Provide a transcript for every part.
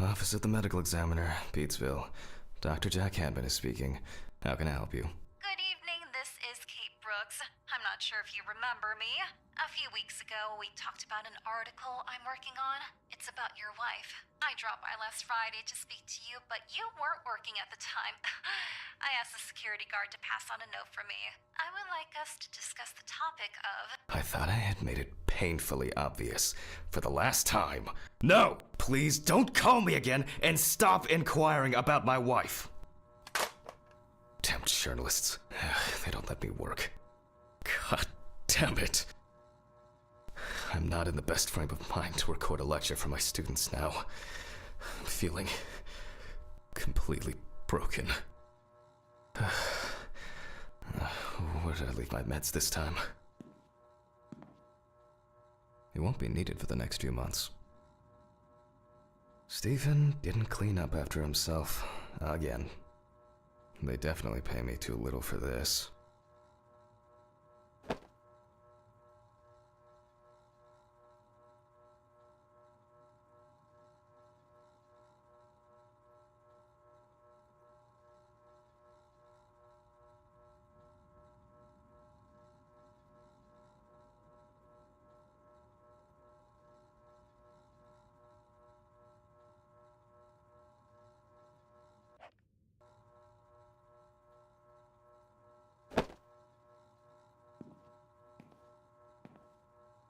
Office of the Medical Examiner, Pete'sville. Dr. Jack Hadman is speaking. How can I help you? Good evening, this is Kate Brooks. I'm not sure if you remember me. A few weeks ago, we talked about an article I'm working on. It's about your wife. I dropped by last Friday to speak to you, but you weren't working at the time. I asked the security guard to pass on a note for me. I would like us to discuss the topic of... I thought I had made it painfully obvious for the last time. No! Please don't call me again and stop inquiring about my wife. Damn journalists. They don't let me work. God damn it. I'm not in the best frame of mind to record a lecture for my students now. I'm feeling completely broken. Where did I leave my meds this time? It won't be needed for the next few months. Stephen didn't clean up after himself again. They definitely pay me too little for this.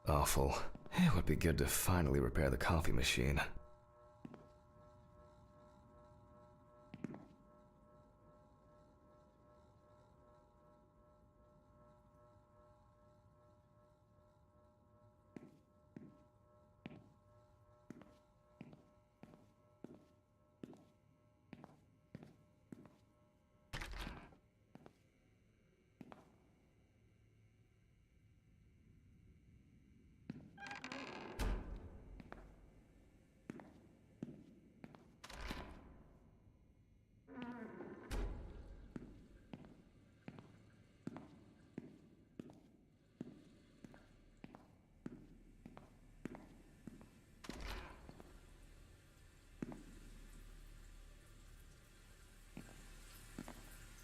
Awful. It would be good to finally repair the coffee machine.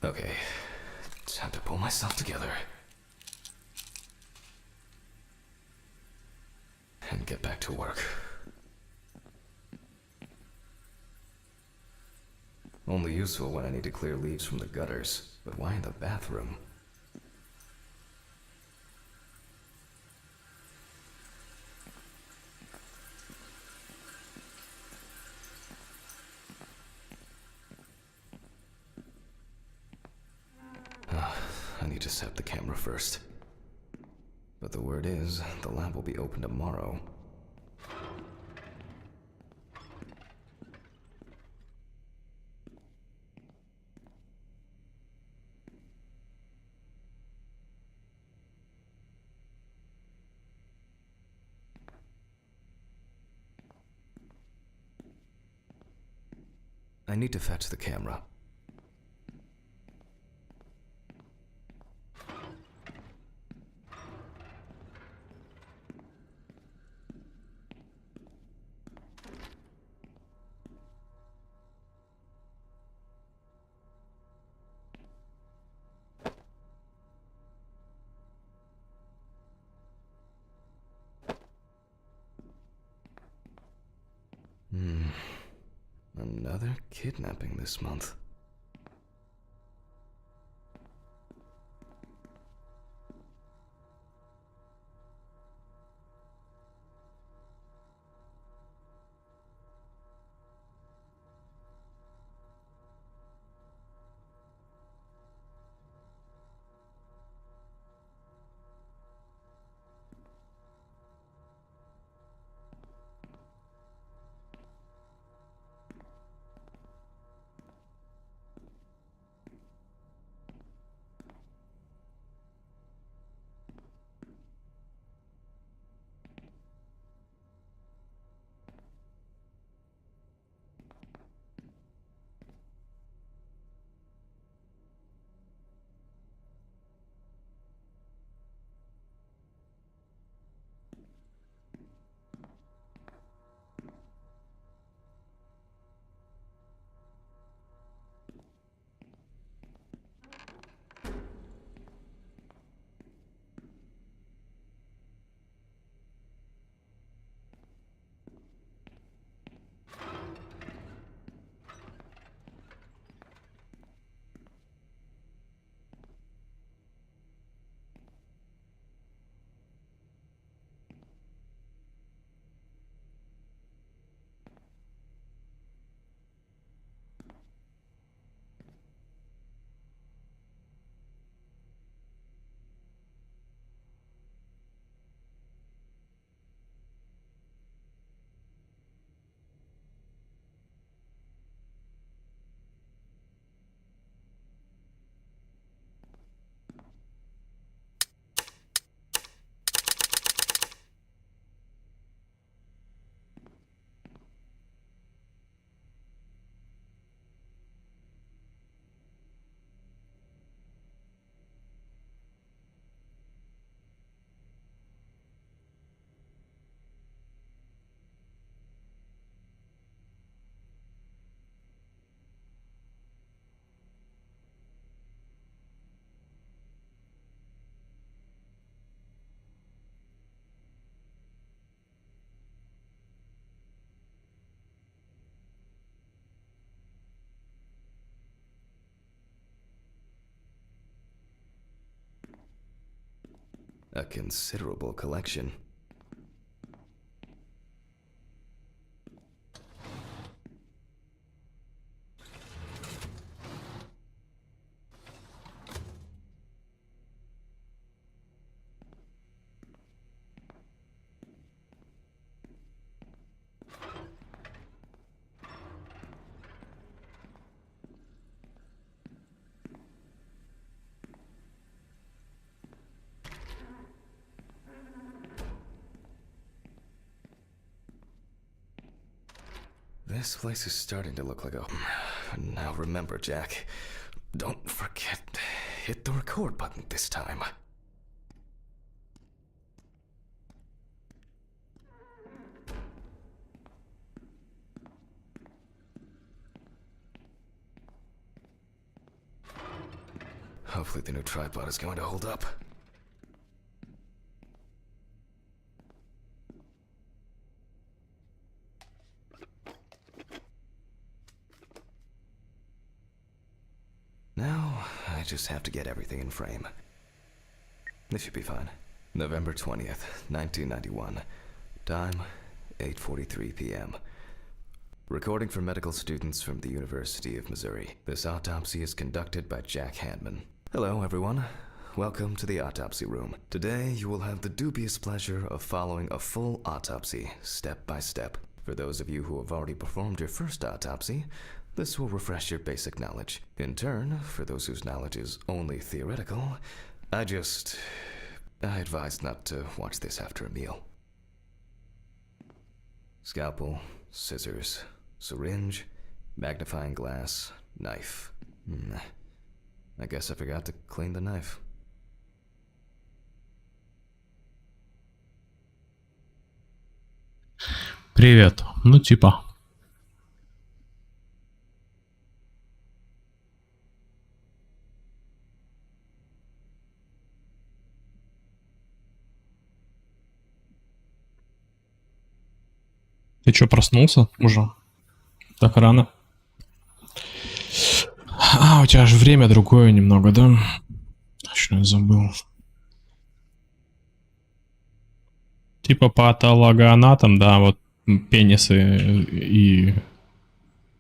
Okay, time to pull myself together. And get back to work. Only useful when I need to clear leaves from the gutters, but why in the bathroom? I need to set the camera first. But the word is, the lab will be open tomorrow. I need to fetch the camera. Another kidnapping this month. A considerable collection. This place is starting to look like a... Now remember, Jack, don't forget, hit the record button this time. Hopefully the new tripod is going to hold up. Now, I just have to get everything in frame. This should be fine. November 20th, 1991. Time, 8:43 p.m. Recording for medical students from the University of Missouri. This autopsy is conducted by Jack Hanman. Hello, everyone. Welcome to the autopsy room. Today, you will have the dubious pleasure of following a full autopsy, step by step. For those of you who have already performed your first autopsy, this will refresh your basic knowledge. In turn, for those whose knowledge is only theoretical, I advise not to watch this after a meal. Scalpel, scissors, syringe, magnifying glass, knife. I guess I forgot to clean the knife. Привет. Ну типа. Ты чё, проснулся уже? Так рано? А, у тебя же время другое немного, да? Точно, я забыл. Типа патологоанатом, да, вот пенисы и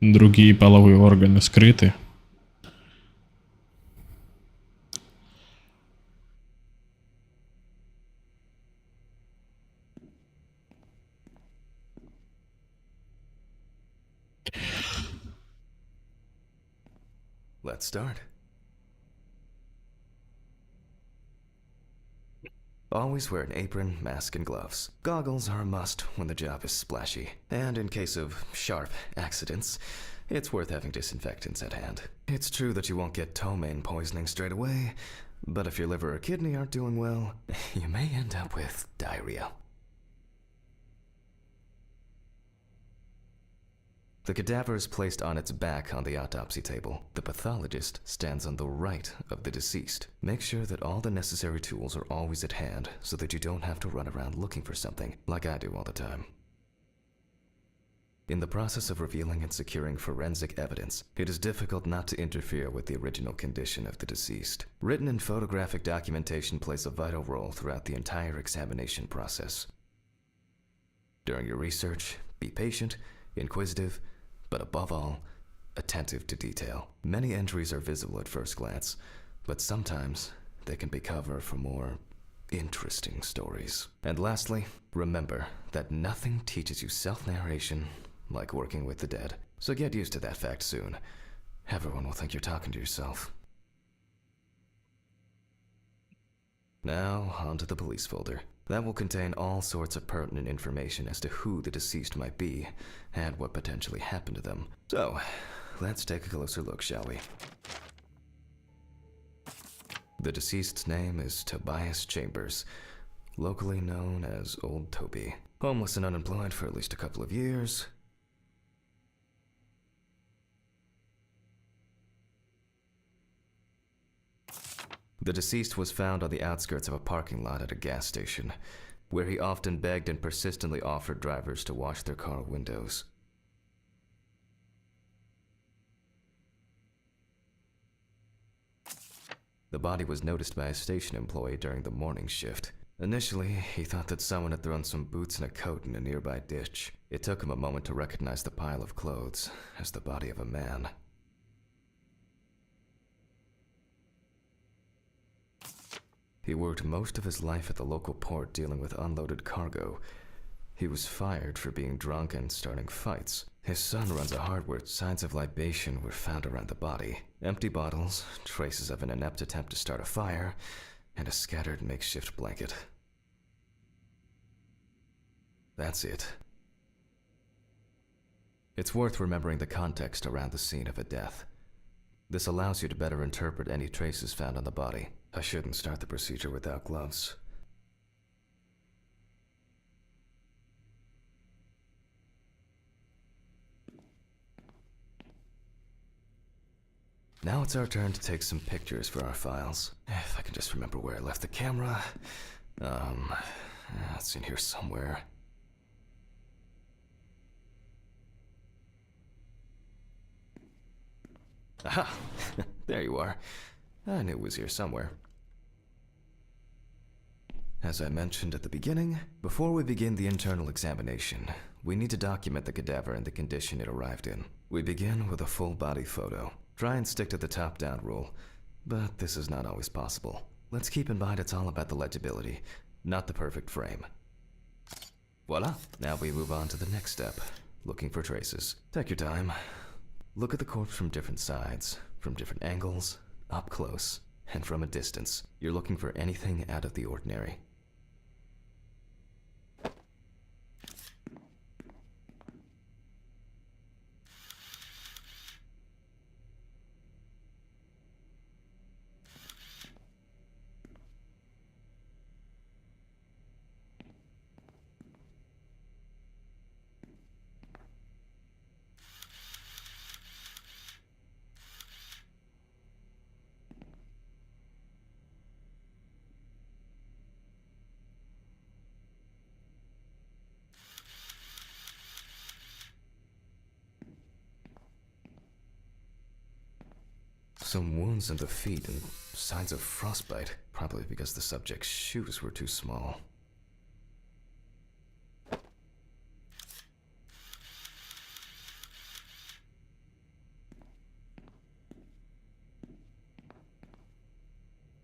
другие половые органы скрыты. Let's start. Always wear an apron, mask, and gloves. Goggles are a must when the job is splashy. And in case of sharp accidents, it's worth having disinfectants at hand. It's true that you won't get ptomaine poisoning straight away, but if your liver or kidney aren't doing well, you may end up with diarrhea. The cadaver is placed on its back on the autopsy table. The pathologist stands on the right of the deceased. Make sure that all the necessary tools are always at hand so that you don't have to run around looking for something, like I do all the time. In the process of revealing and securing forensic evidence, it is difficult not to interfere with the original condition of the deceased. Written and photographic documentation plays a vital role throughout the entire examination process. During your research, be patient, inquisitive, but above all, attentive to detail. Many entries are visible at first glance, but sometimes they can be cover for more interesting stories. And lastly, remember that nothing teaches you self-narration like working with the dead. So get used to that fact soon. Everyone will think you're talking to yourself. Now, onto the police folder. That will contain all sorts of pertinent information as to who the deceased might be and what potentially happened to them. So, let's take a closer look, shall we? The deceased's name is Tobias Chambers, locally known as Old Toby. Homeless and unemployed for at least a couple of years. The deceased was found on the outskirts of a parking lot at a gas station, where he often begged and persistently offered drivers to wash their car windows. The body was noticed by a station employee during the morning shift. Initially, he thought that someone had thrown some boots and a coat in a nearby ditch. It took him a moment to recognize the pile of clothes as the body of a man. He worked most of his life at the local port dealing with unloaded cargo. He was fired for being drunk and starting fights. His son runs a hardware. Signs of libation were found around the body. Empty bottles, traces of an inept attempt to start a fire, and a scattered makeshift blanket. That's it. It's worth remembering the context around the scene of a death. This allows you to better interpret any traces found on the body. I shouldn't start the procedure without gloves. Now it's our turn to take some pictures for our files. If I can just remember where I left the camera. It's in here somewhere. Aha! There you are. I knew it was here somewhere. As I mentioned at the beginning, before we begin the internal examination, we need to document the cadaver and the condition it arrived in. We begin with a full body photo. Try and stick to the top-down rule, but this is not always possible. Let's keep in mind it's all about the legibility, not the perfect frame. Voila! Now we move on to the next step, looking for traces. Take your time. Look at the corpse from different sides, from different angles, up close, and from a distance. You're looking for anything out of the ordinary. Some wounds in the feet and signs of frostbite, probably because the subject's shoes were too small.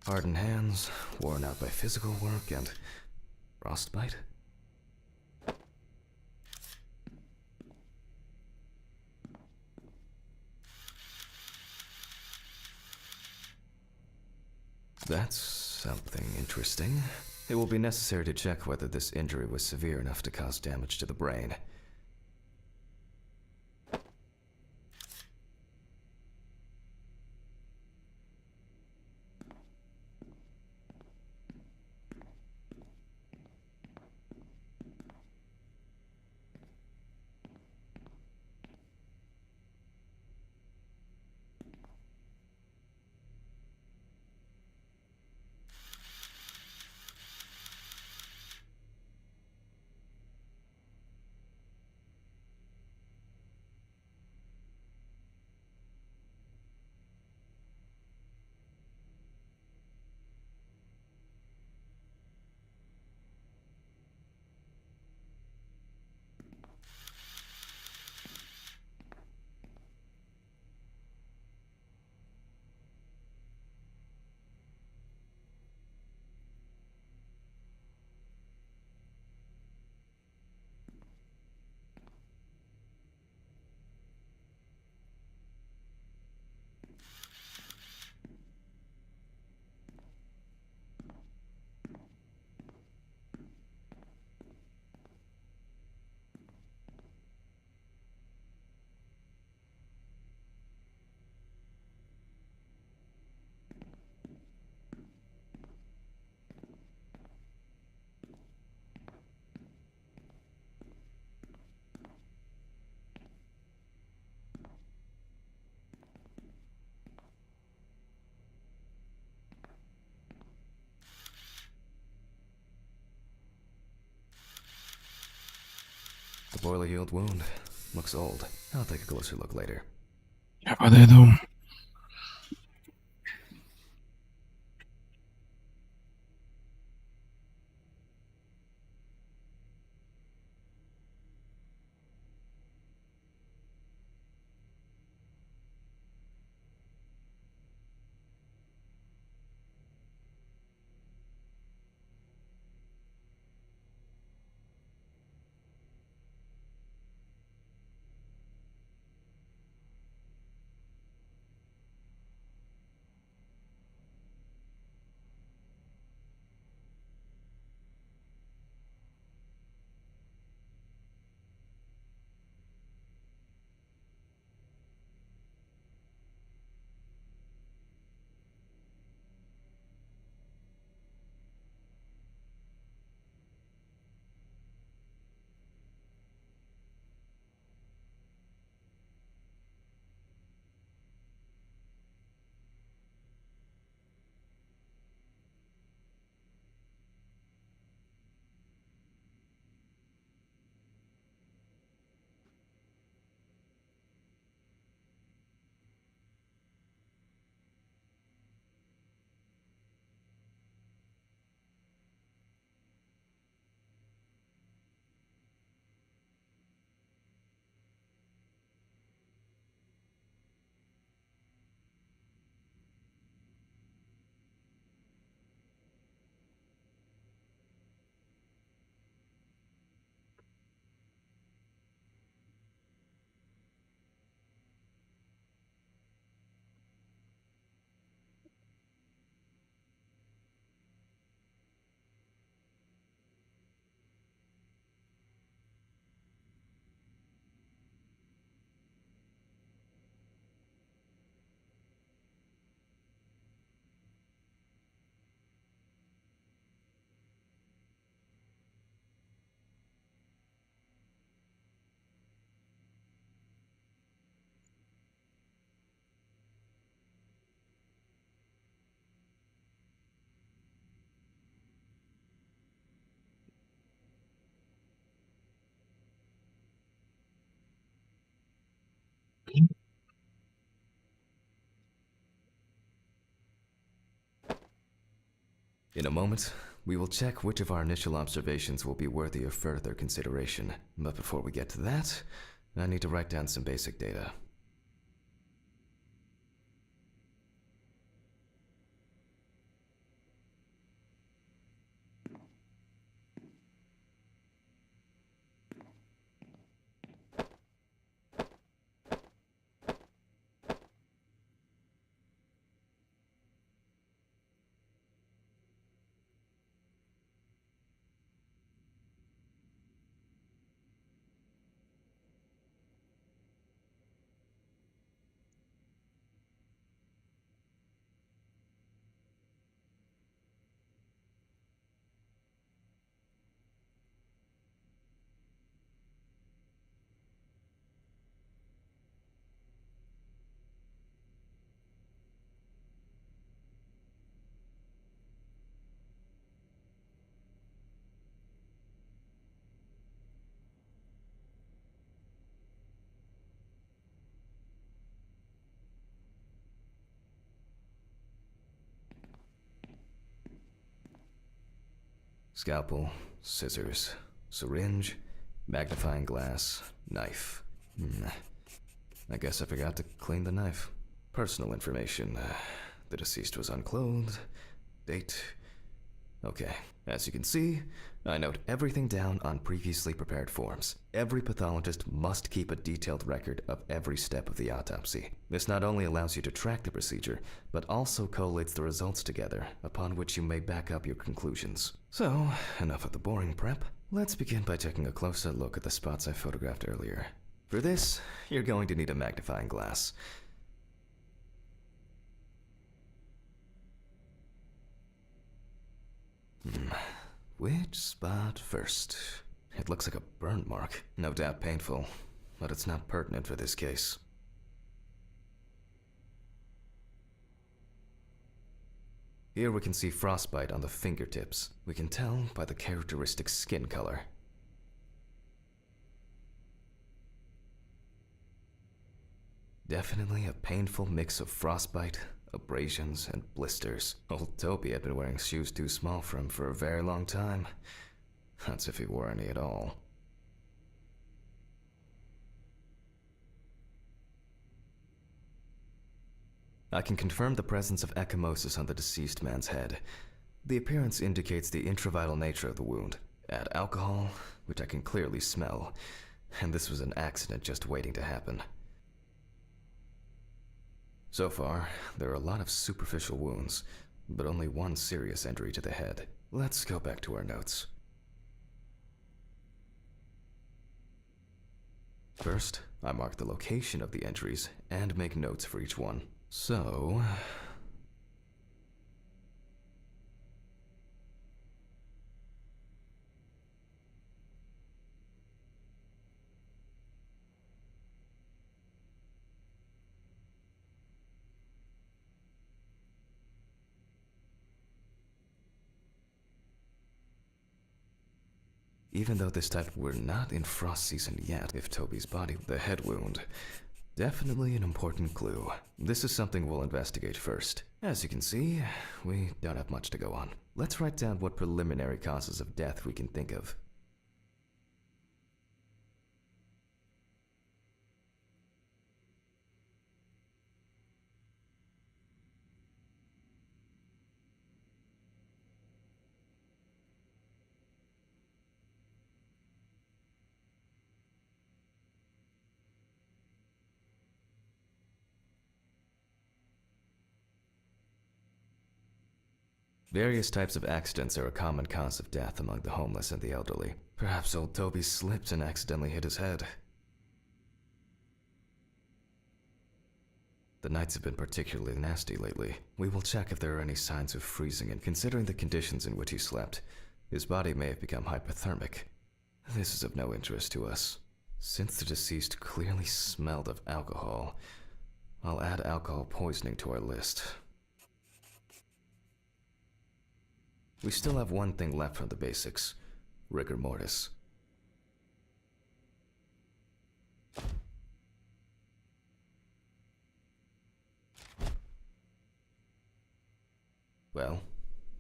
Hardened hands, worn out by physical work, and frostbite? That's something interesting. It will be necessary to check whether this injury was severe enough to cause damage to the brain. The boiler-healed wound looks old. I'll take a closer look later. Я подойду. In a moment, we will check which of our initial observations will be worthy of further consideration. But before we get to that, I need to write down some basic data. Scalpel, scissors, syringe, magnifying glass, knife. I guess I forgot to clean the knife. Personal information. The deceased was unclothed. Date. Okay, as you can see, I note everything down on previously prepared forms. Every pathologist must keep a detailed record of every step of the autopsy. This not only allows you to track the procedure, but also collates the results together, upon which you may back up your conclusions. So, enough of the boring prep. Let's begin by taking a closer look at the spots I photographed earlier. For this, you're going to need a magnifying glass. Which spot first? It looks like a burn mark. No doubt painful, but it's not pertinent for this case. Here we can see frostbite on the fingertips. We can tell by the characteristic skin color. Definitely a painful mix of frostbite, abrasions, and blisters. Old Toby had been wearing shoes too small for him for a very long time. That's if he wore any at all. I can confirm the presence of ecchymosis on the deceased man's head. The appearance indicates the intravital nature of the wound. Add alcohol, which I can clearly smell, and this was an accident just waiting to happen. So far, there are a lot of superficial wounds, but only one serious injury to the head. Let's go back to our notes. First, I mark the location of the injuries and make notes for each one. So... Even though this type we're not in frost season yet, if Toby's body, the head wound, definitely an important clue. This is something we'll investigate first. As you can see, we don't have much to go on. Let's write down what preliminary causes of death we can think of. Various types of accidents are a common cause of death among the homeless and the elderly. Perhaps old Toby slipped and accidentally hit his head. The nights have been particularly nasty lately. We will check if there are any signs of freezing, and considering the conditions in which he slept, his body may have become hypothermic. This is of no interest to us. Since the deceased clearly smelled of alcohol, I'll add alcohol poisoning to our list. We still have one thing left from the basics: rigor mortis. Well,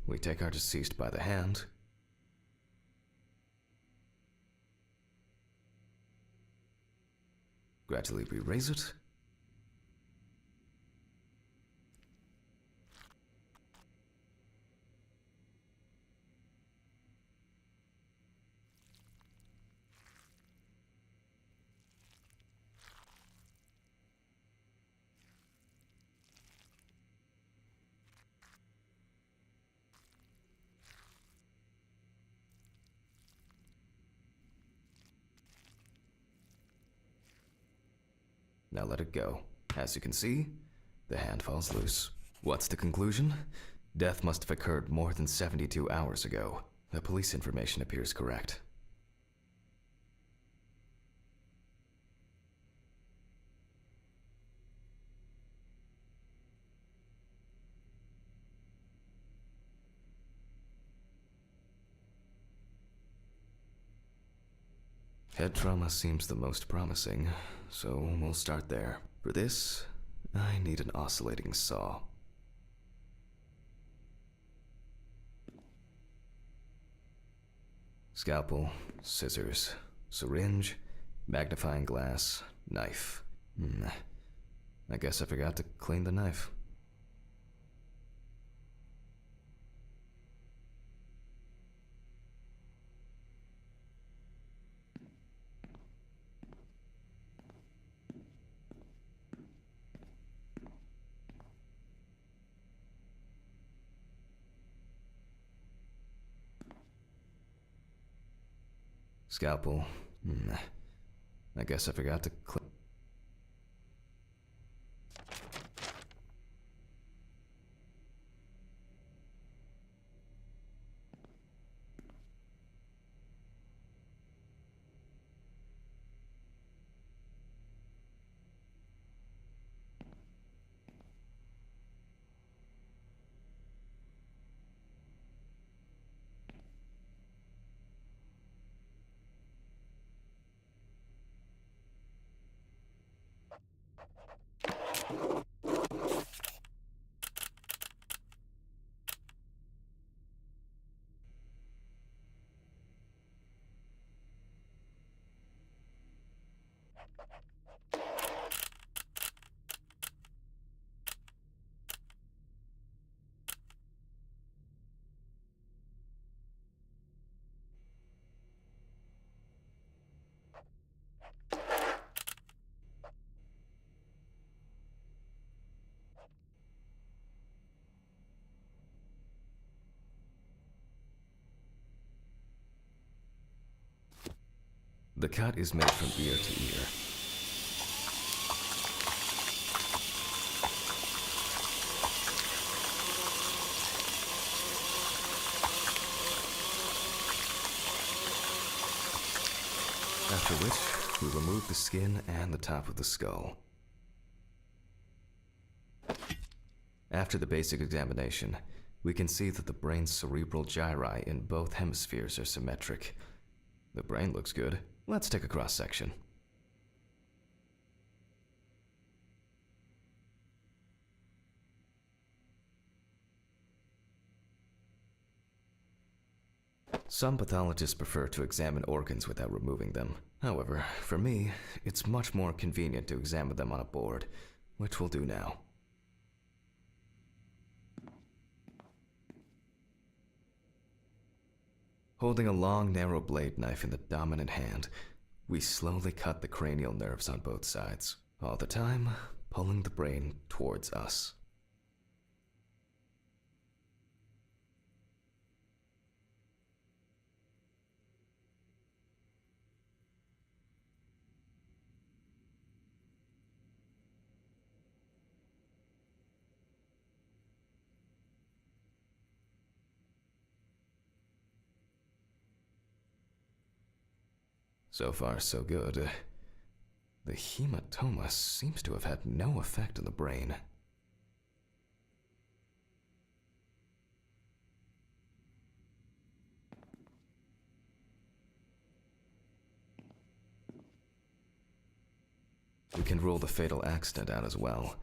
we take our deceased by the hand. Gradually we raise it. Now let it go. As you can see, the hand falls loose. What's the conclusion? Death must have occurred more than 72 hours ago. The police information appears correct. Head trauma seems the most promising, so we'll start there. For this, I need an oscillating saw. Scalpel, scissors, syringe, magnifying glass, knife. I guess I forgot to clean the knife. Scalpel. I guess I forgot to clean. The cut is made from ear to ear. After which, we remove the skin and the top of the skull. After the basic examination, we can see that the brain's cerebral gyri in both hemispheres are symmetric. The brain looks good. Let's take a cross-section. Some pathologists prefer to examine organs without removing them. However, for me, it's much more convenient to examine them on a board, which we'll do now. Holding a long, narrow blade knife in the dominant hand, we slowly cut the cranial nerves on both sides, all the time pulling the brain towards us. So far, so good. The hematoma seems to have had no effect on the brain. We can rule the fatal accident out as well.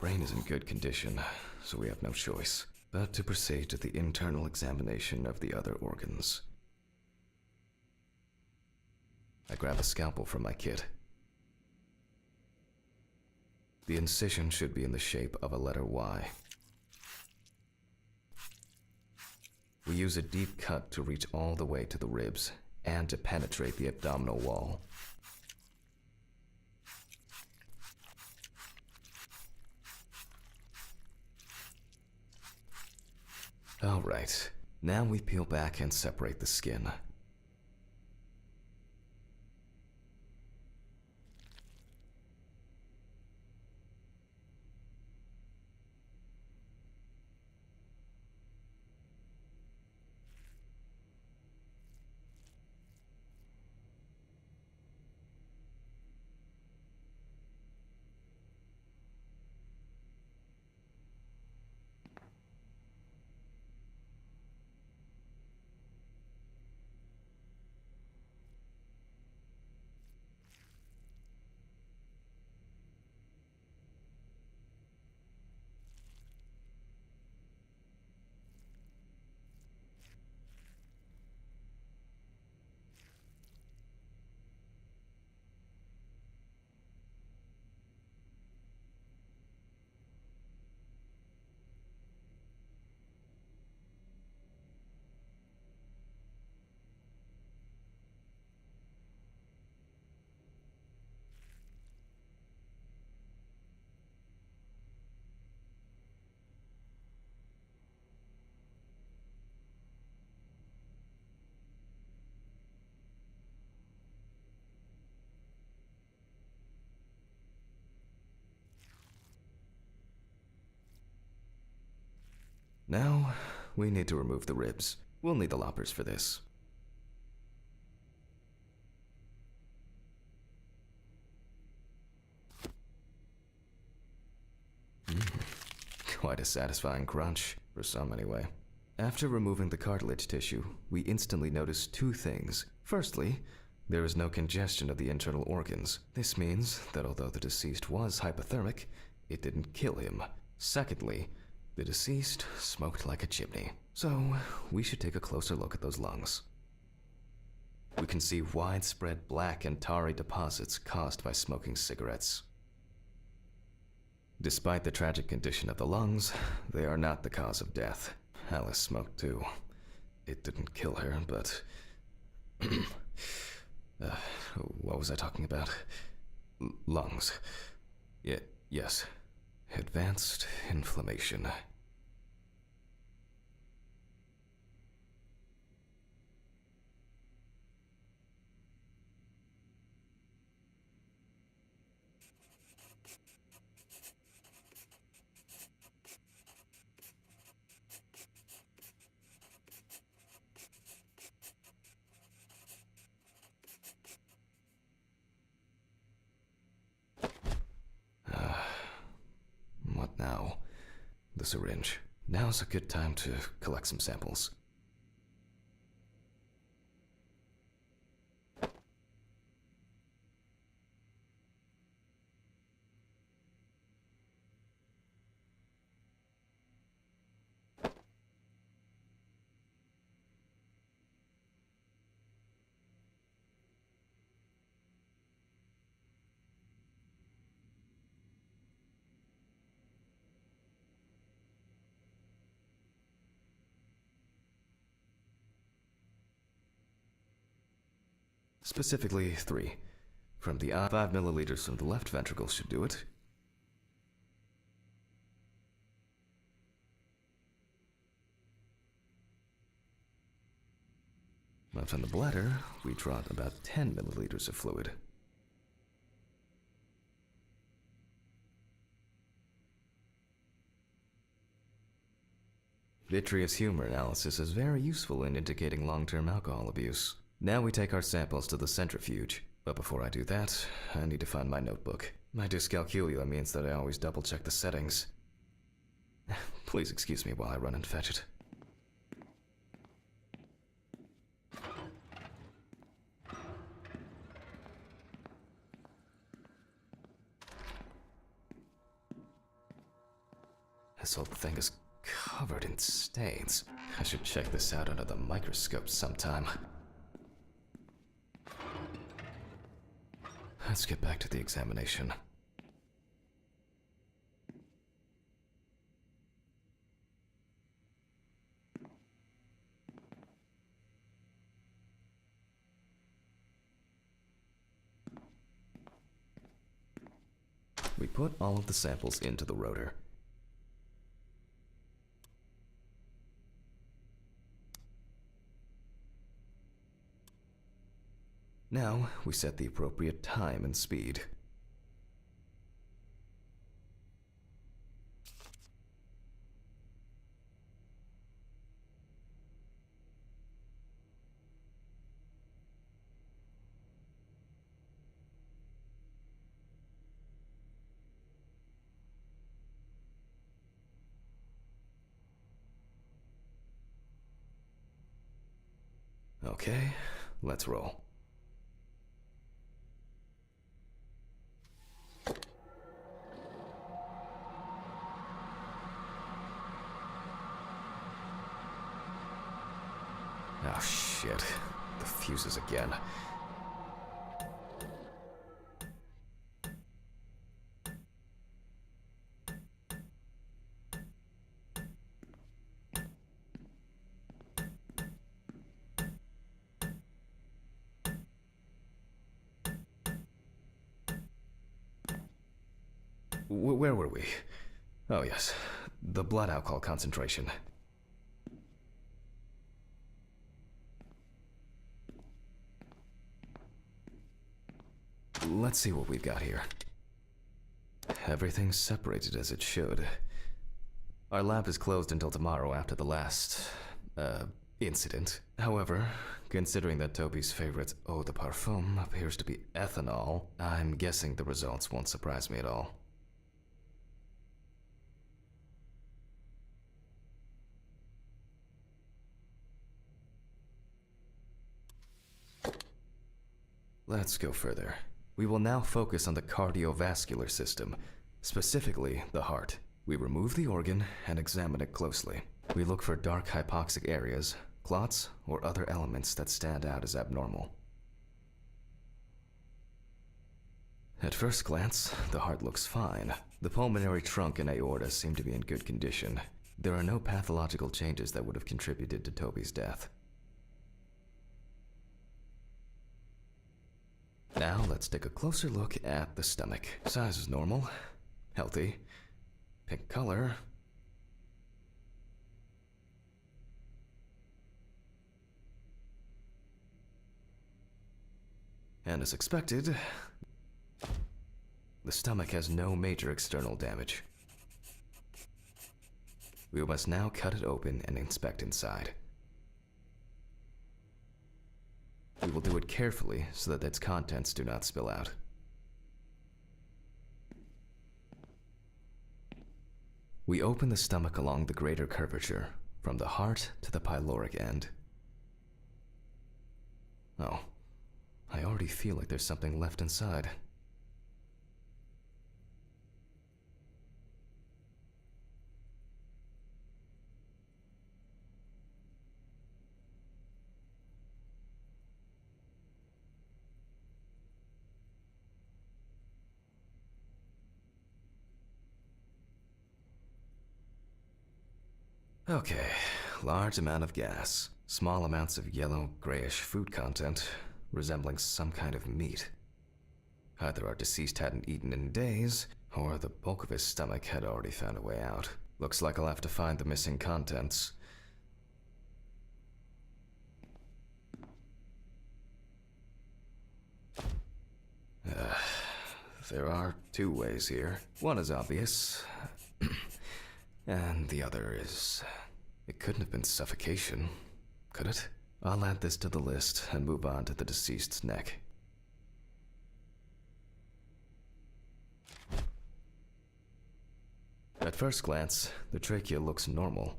Brain is in good condition, so we have no choice but to proceed to the internal examination of the other organs. I grab a scalpel from my kit. The incision should be in the shape of a letter Y. We use a deep cut to reach all the way to the ribs and to penetrate the abdominal wall. Alright, now we peel back and separate the skin. Now, we need to remove the ribs. We'll need the loppers for this. Quite a satisfying crunch, for some anyway. After removing the cartilage tissue, we instantly notice two things. Firstly, there is no congestion of the internal organs. This means that although the deceased was hypothermic, it didn't kill him. Secondly, the deceased smoked like a chimney. So, we should take a closer look at those lungs. We can see widespread black and tarry deposits caused by smoking cigarettes. Despite the tragic condition of the lungs, they are not the cause of death. Alice smoked too. It didn't kill her, but... what was I talking about? Lungs. Yes. Advanced inflammation. What now? The syringe. Now's a good time to collect some samples. Specifically 3. From the eye, 5 milliliters from the left ventricle should do it. Now from the bladder, we draw about 10 milliliters of fluid. Vitreous humor analysis is very useful in indicating long-term alcohol abuse. Now we take our samples to the centrifuge. But before I do that, I need to find my notebook. My dyscalculia means that I always double-check the settings. Please excuse me while I run and fetch it. This whole thing is covered in stains. I should check this out under the microscope sometime. Let's get back to the examination. We put all of the samples into the rotor. Now, we set the appropriate time and speed. Okay, let's roll. Oh shit, the fuses again. Where were we? Oh yes, the blood alcohol concentration. Let's see what we've got here. Everything's separated as it should. Our lab is closed until tomorrow after the last, incident. However, considering that Toby's favorite eau de parfum appears to be ethanol, I'm guessing the results won't surprise me at all. Let's go further. We will now focus on the cardiovascular system, specifically the heart. We remove the organ and examine it closely. We look for dark hypoxic areas, clots, or other elements that stand out as abnormal. At first glance, the heart looks fine. The pulmonary trunk and aorta seem to be in good condition. There are no pathological changes that would have contributed to Toby's death. Now let's take a closer look at the stomach. Size is normal, healthy, pink color. And as expected, the stomach has no major external damage. We must now cut it open and inspect inside. We will do it carefully so that its contents do not spill out. We open the stomach along the greater curvature, from the heart to the pyloric end. Oh, I already feel like there's something left inside. Okay, large amount of gas, small amounts of yellow, grayish food content, resembling some kind of meat. Either our deceased hadn't eaten in days, or the bulk of his stomach had already found a way out. Looks like I'll have to find the missing contents. There are two ways here. One is obvious. And the other is... It couldn't have been suffocation, could it? I'll add this to the list and move on to the deceased's neck. At first glance, the trachea looks normal.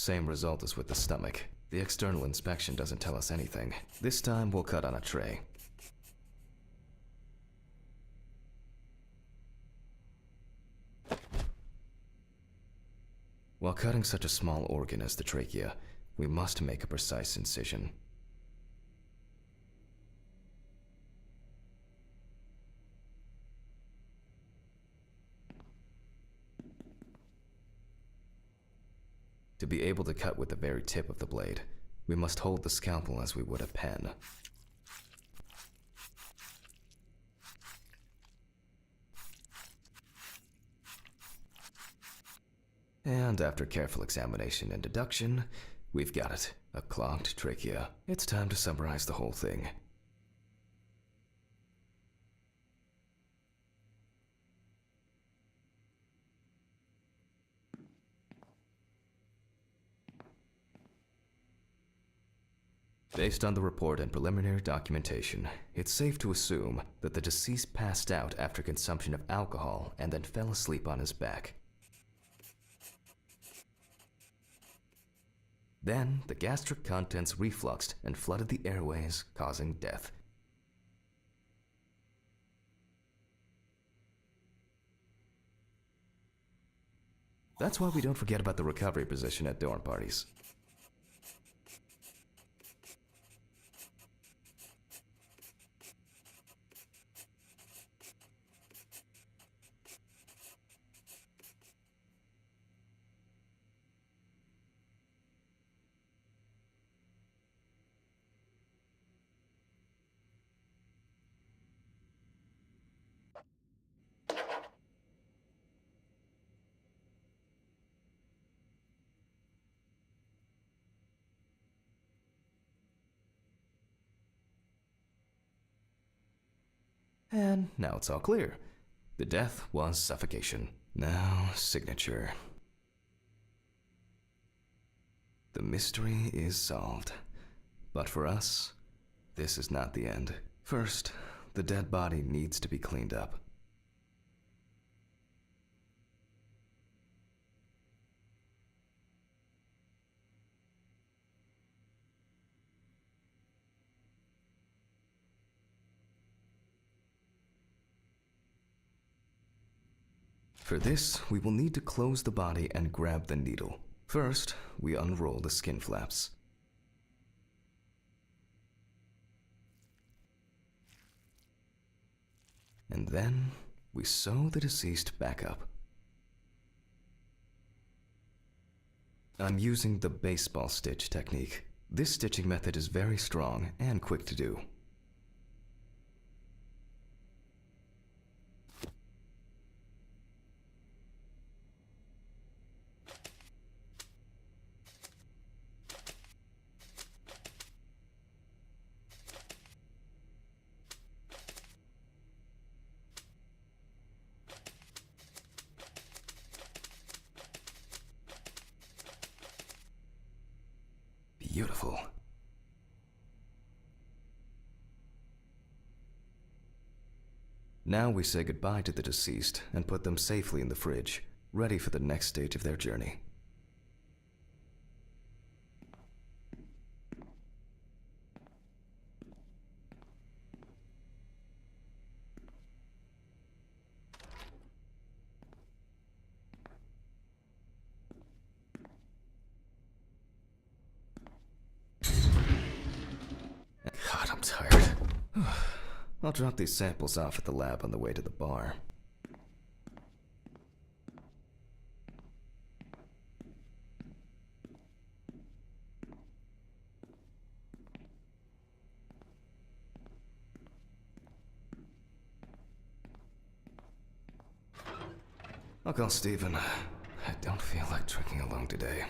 Same result as with the stomach. The external inspection doesn't tell us anything. This time we'll cut on a tray. While cutting such a small organ as the trachea, we must make a precise incision. To be able to cut with the very tip of the blade, we must hold the scalpel as we would a pen. And after careful examination and deduction, we've got it. A clogged trachea. It's time to summarize the whole thing. Based on the report and preliminary documentation, it's safe to assume that the deceased passed out after consumption of alcohol and then fell asleep on his back. Then, the gastric contents refluxed and flooded the airways, causing death. That's why we don't forget about the recovery position at dorm parties. And now it's all clear. The death was suffocation. Now, signature. The mystery is solved. But for us, this is not the end. First, the dead body needs to be cleaned up. For this, we will need to close the body and grab the needle. First, we unroll the skin flaps. And then, we sew the deceased back up. I'm using the baseball stitch technique. This stitching method is very strong and quick to do. Beautiful. Now we say goodbye to the deceased and put them safely in the fridge, ready for the next stage of their journey. God, I'm tired. I'll drop these samples off at the lab on the way to the bar. I'll call Steven. I don't feel like drinking alone today.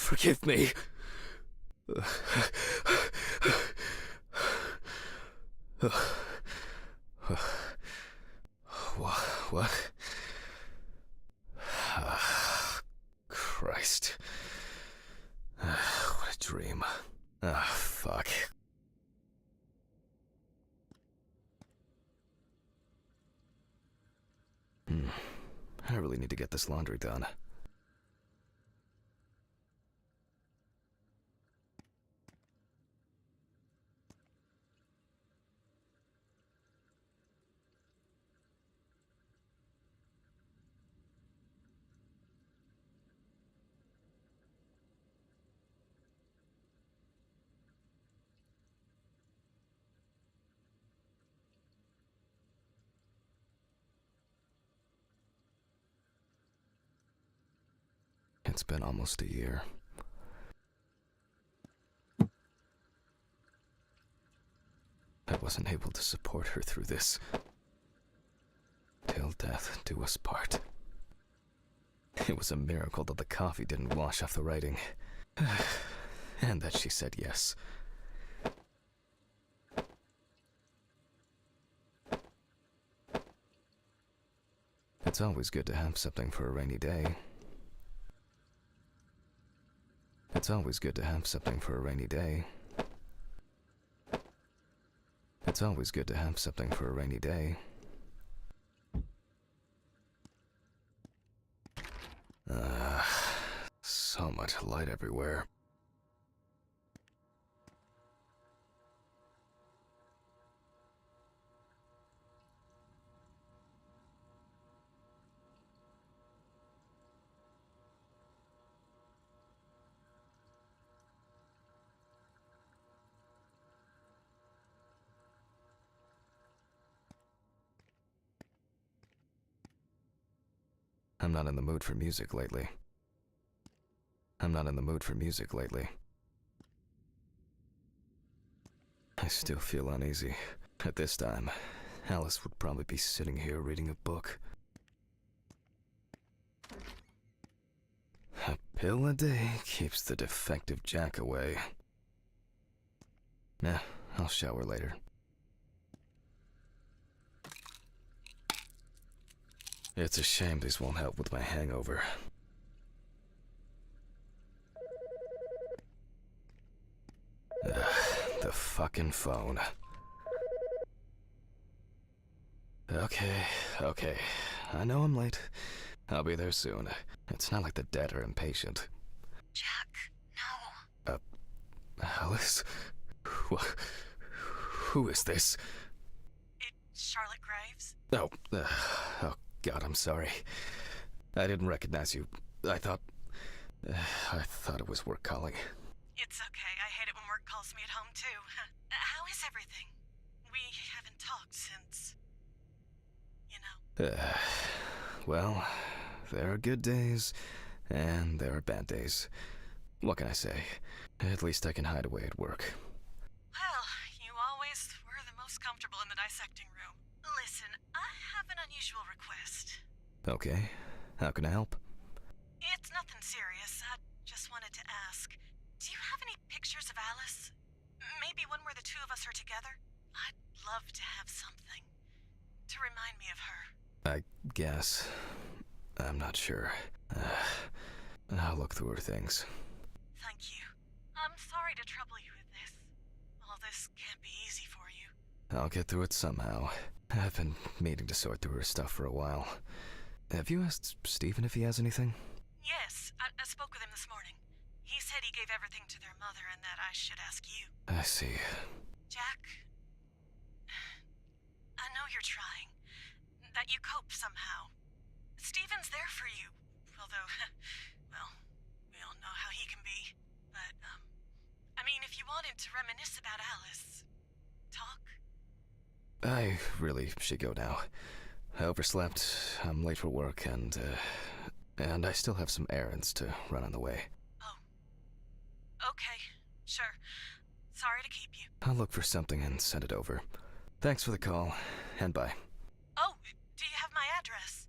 Forgive me. What? Christ. What a dream. Fuck. I really need to get this laundry done. It's been almost a year. I wasn't able to support her through this. Till death do us part. It was a miracle that the coffee didn't wash off the writing. And that she said yes. It's always good to have something for a rainy day. It's always good to have something for a rainy day. It's always good to have something for a rainy day. So much light everywhere. I'm not in the mood for music lately. I'm not in the mood for music lately. I still feel uneasy. At this time, Alice would probably be sitting here reading a book. A pill a day keeps the defective Jack away. Nah, I'll shower later. It's a shame these won't help with my hangover. The fucking phone. Okay. I know I'm late. I'll be there soon. It's not like the dead are impatient. Jack, no. Alice? Who is this? It's Charlotte Graves. Oh, God, I'm sorry. I didn't recognize you. I thought it was work calling. It's okay. I hate it when work calls me at home, too. How is everything? We haven't talked since... you know. Well, there are good days, and there are bad days. What can I say? At least I can hide away at work. Well, you always were the most comfortable in the dissecting room. Listen, I have an unusual request. Okay, how can I help? It's nothing serious. I just wanted to ask, do you have any pictures of Alice? Maybe one where the two of us are together? I'd love to have something to remind me of her. I guess. I'm not sure. I'll look through her things. Thank you. I'm sorry to trouble you with this. All this can't be easy for you. I'll get through it somehow. I've been meaning to sort through her stuff for a while. Have you asked Stephen if he has anything? Yes, I spoke with him this morning. He said he gave everything to their mother and that I should ask you. I see. Jack, I know you're trying. That you cope somehow. Stephen's there for you. Although, well, we all know how he can be. But, I mean, if you wanted to reminisce about Alice, talk. I really should go now. I overslept, I'm late for work, and I still have some errands to run on the way. Oh. Okay, sure. Sorry to keep you. I'll look for something and send it over. Thanks for the call, and bye. Oh, do you have my address?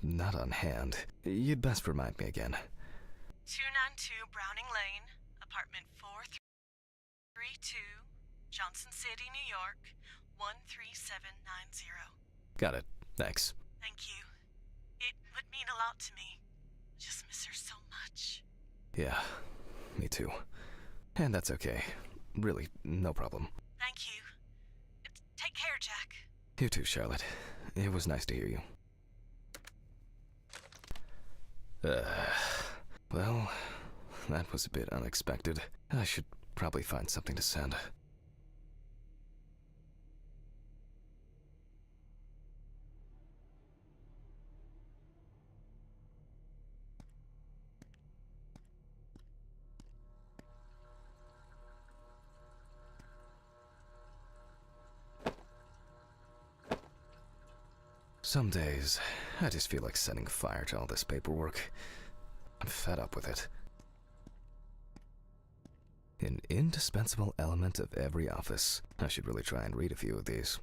Not on hand. You'd best remind me again. 292 Browning Lane, apartment 432, Johnson City, New York, 13790. Got it. Thanks. Thank you. It would mean a lot to me. I just miss her so much. Yeah, me too. And that's okay. Really, no problem. Thank you. Take care, Jack. You too, Charlotte. It was nice to hear you. Well, that was a bit unexpected. I should probably find something to send. Some days, I just feel like setting fire to all this paperwork. I'm fed up with it. An indispensable element of every office. I should really try and read a few of these.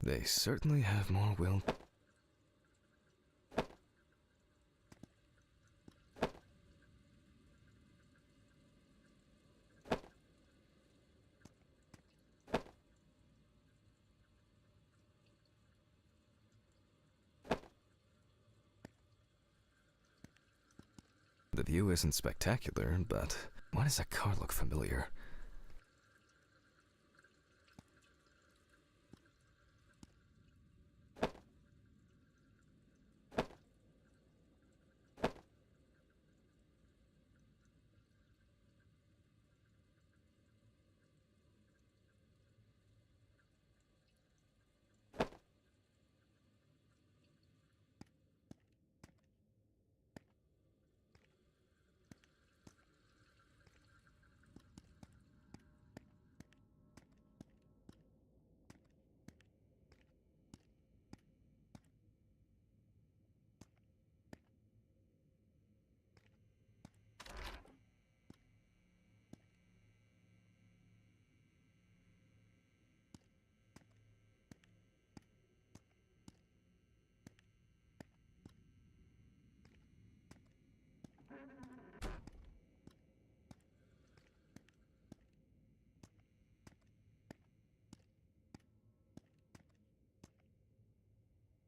They certainly have more will. The view isn't spectacular, but why does that car look familiar?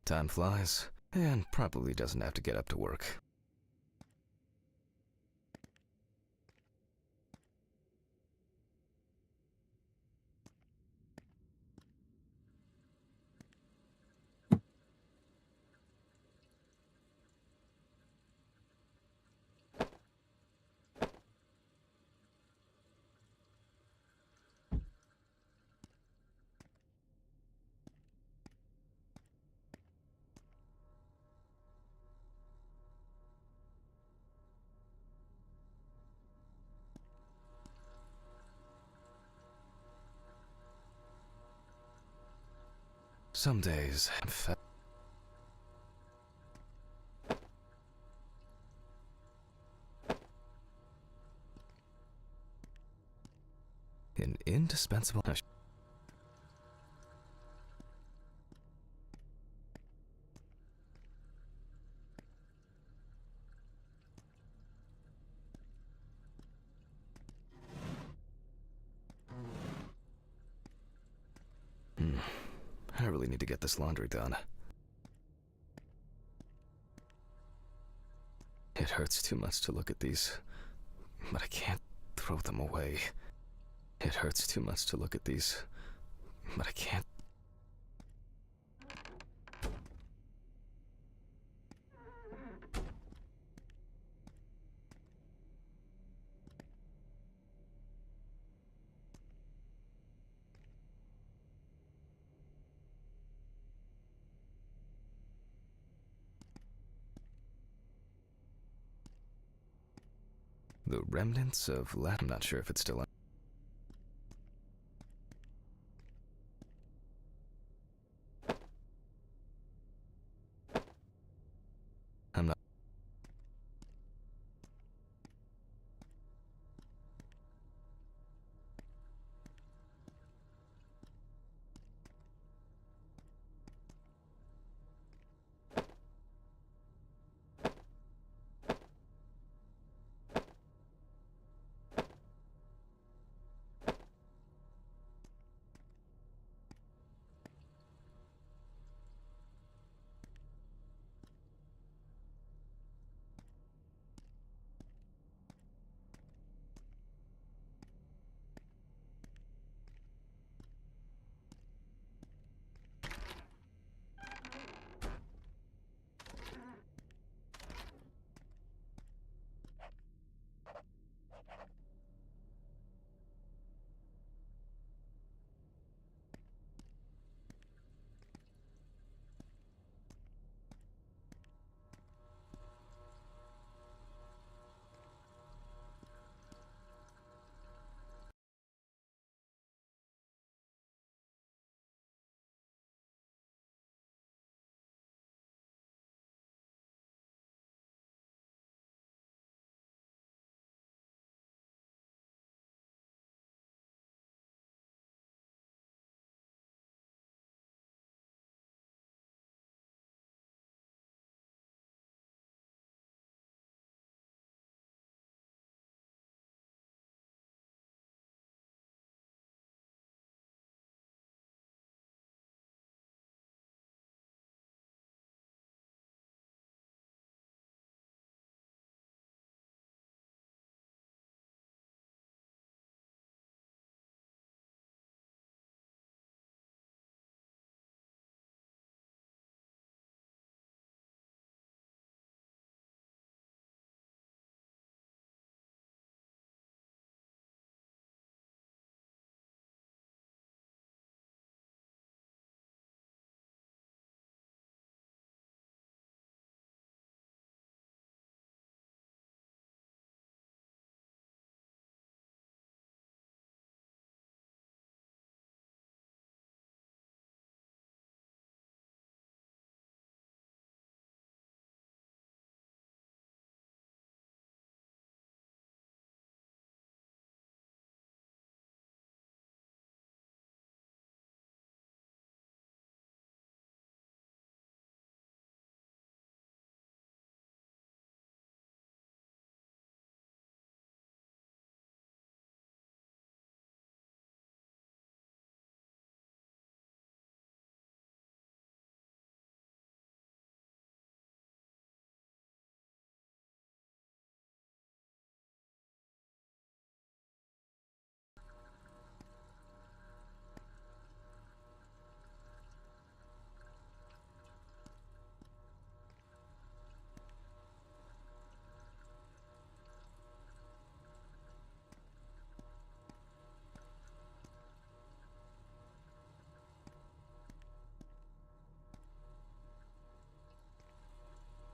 Time flies, and probably doesn't have to get up to work. Some days, an indispensable. I really need to get this laundry done. It hurts too much to look at these, but I can't throw them away. It hurts too much to look at these, but I can't. The remnants of I'm not sure if it's still on. I'm not.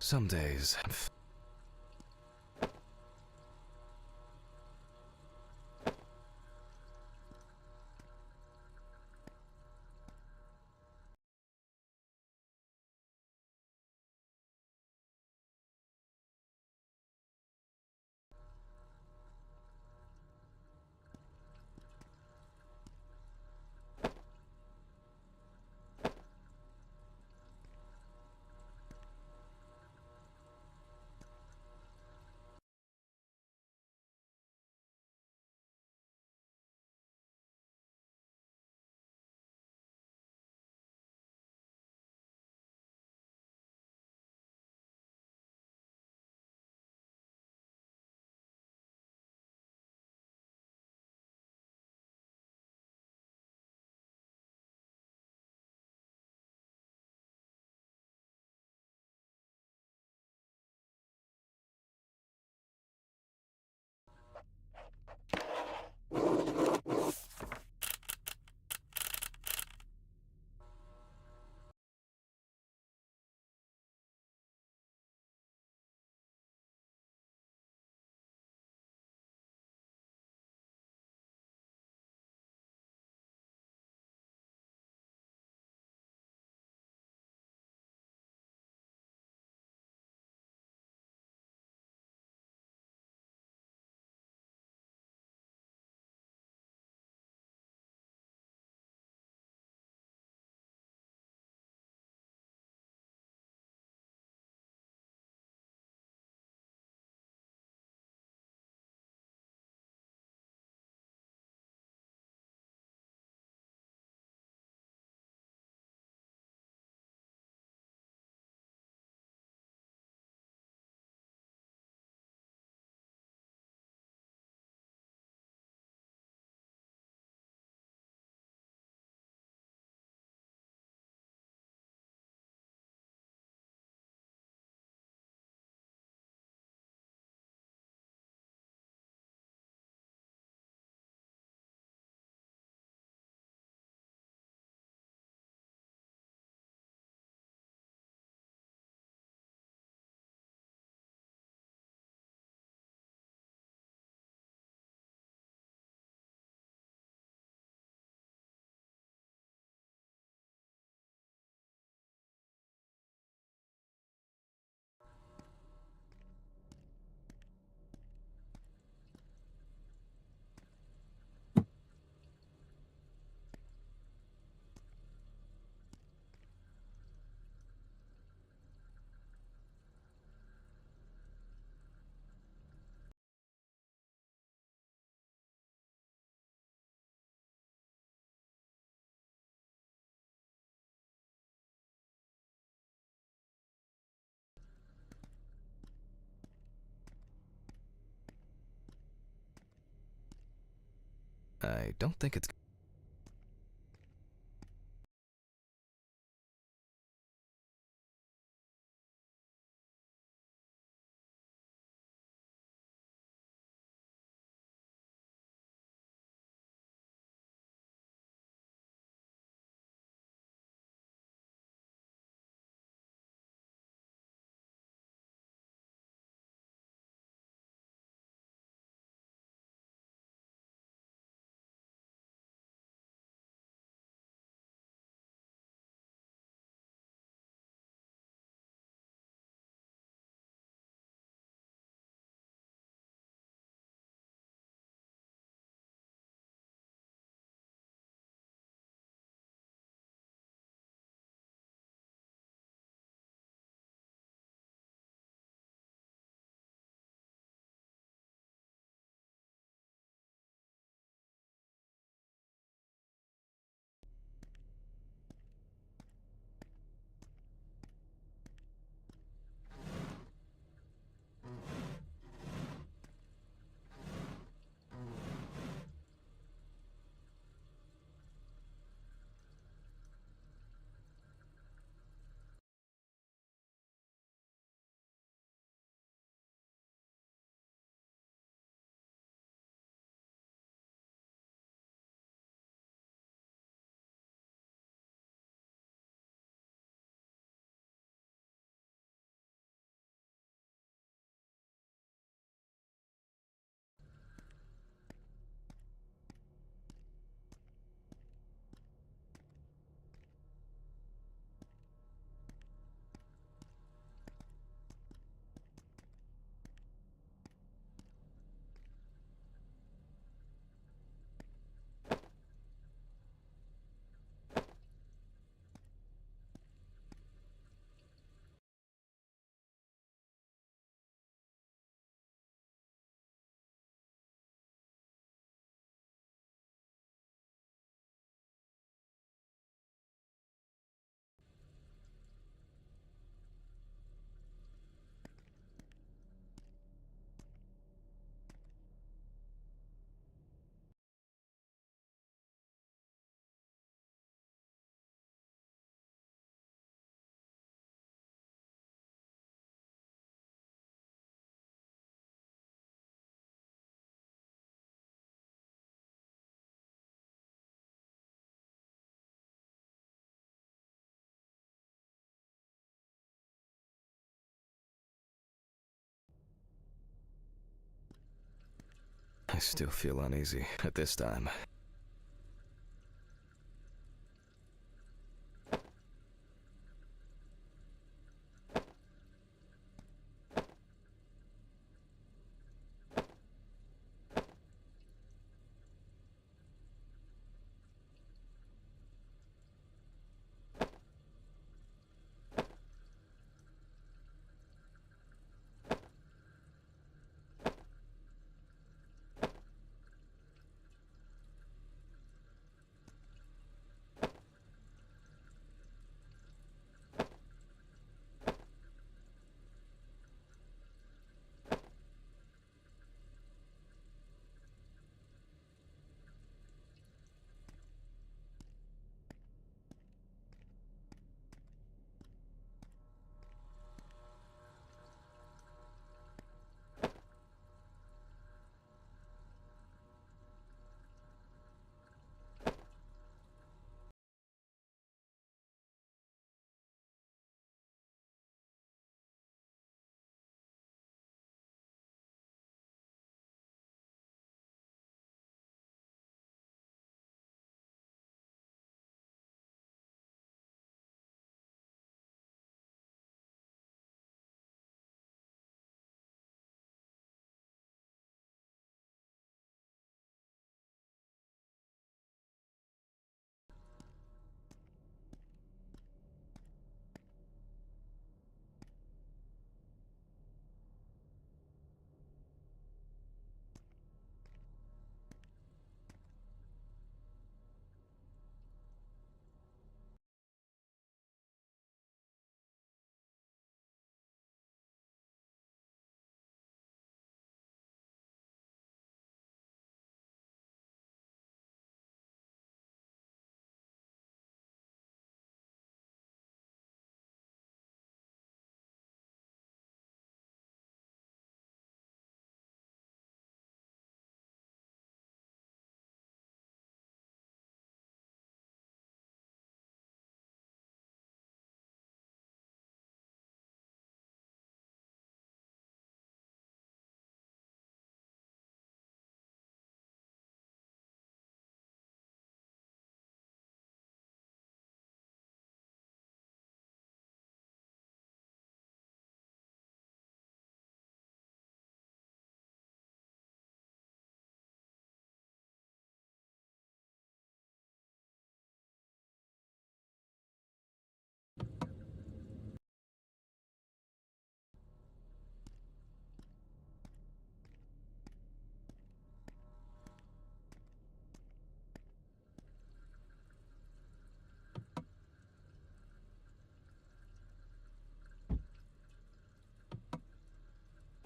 Some days. I don't think it's I still feel uneasy at this time.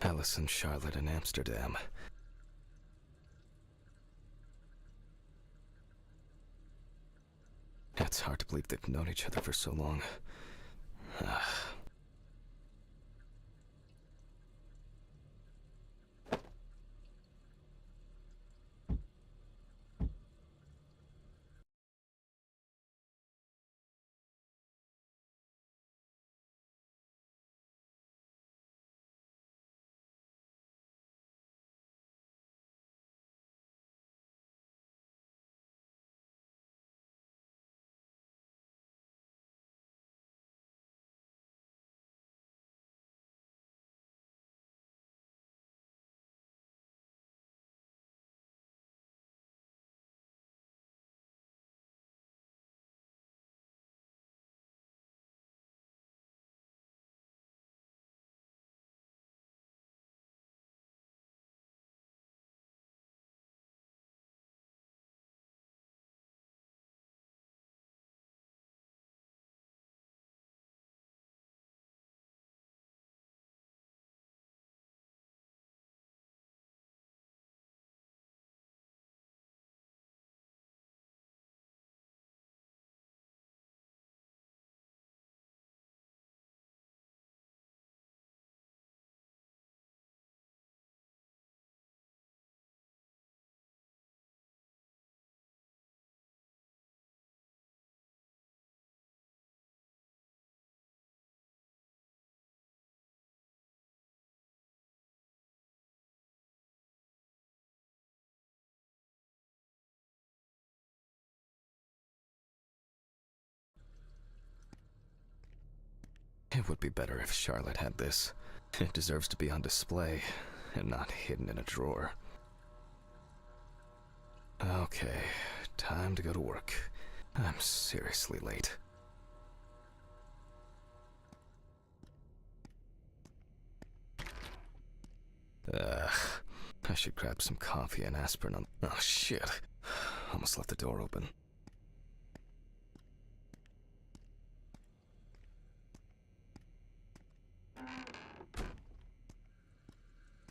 Alice and Charlotte in Amsterdam. It's hard to believe they've known each other for so long. It would be better if Charlotte had this. It deserves to be on display and not hidden in a drawer. Okay, time to go to work. I'm seriously late. I should grab some coffee and aspirin on... Oh, shit. Almost left the door open.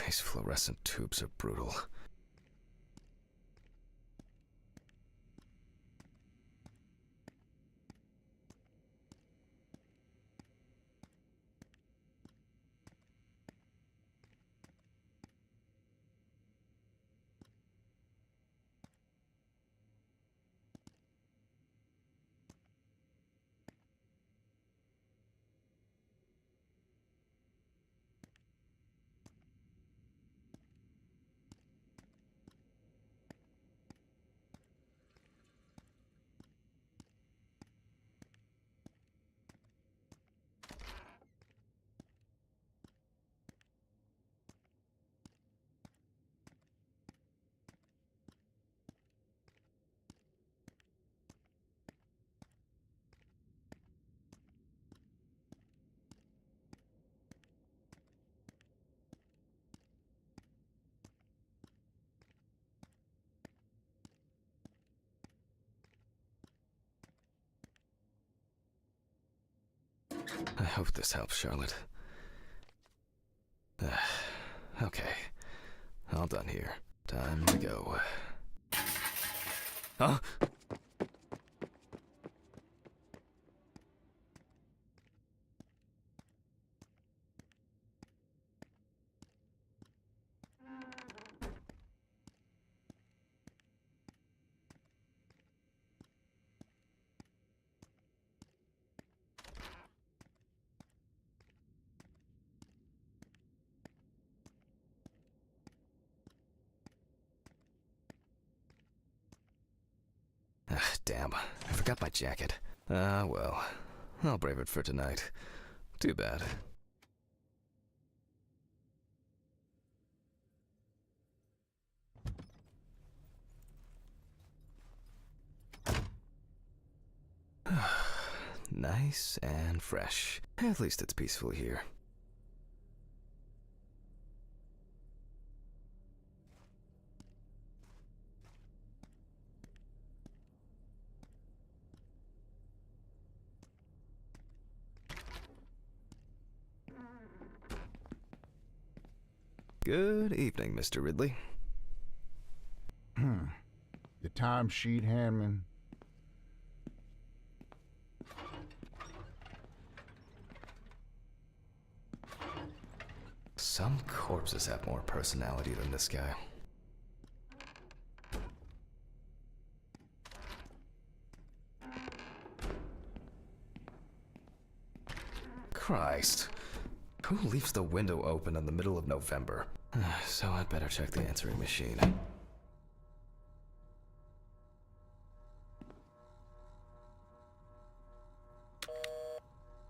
These fluorescent tubes are brutal. I hope this helps, Charlotte. Okay. All done here. Time to go. Huh? Damn, I forgot my jacket. Ah, well. I'll brave it for tonight. Too bad. Nice and fresh. At least it's peaceful here. Good evening, Mr. Ridley. Your timesheet, Hammond? Some corpses have more personality than this guy. Christ. Who leaves the window open in the middle of November? So I'd better check the answering machine.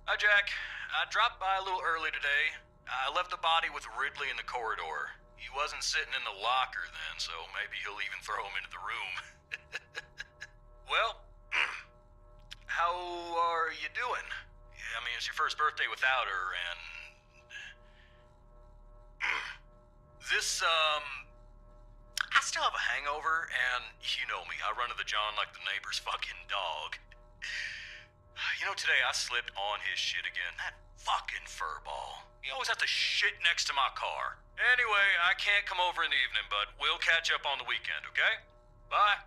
Hi, Jack. I dropped by a little early today. I left the body with Ridley in the corridor. He wasn't sitting in the locker then, so maybe he'll even throw him into the room. Well, how are you doing? I mean, it's your first birthday without her, and... This, I still have a hangover, and you know me, I run to the John like the neighbor's fucking dog. You know, today I slipped on his shit again. That fucking furball. He always has to shit next to my car. Anyway, I can't come over in the evening, but we'll catch up on the weekend, okay? Bye.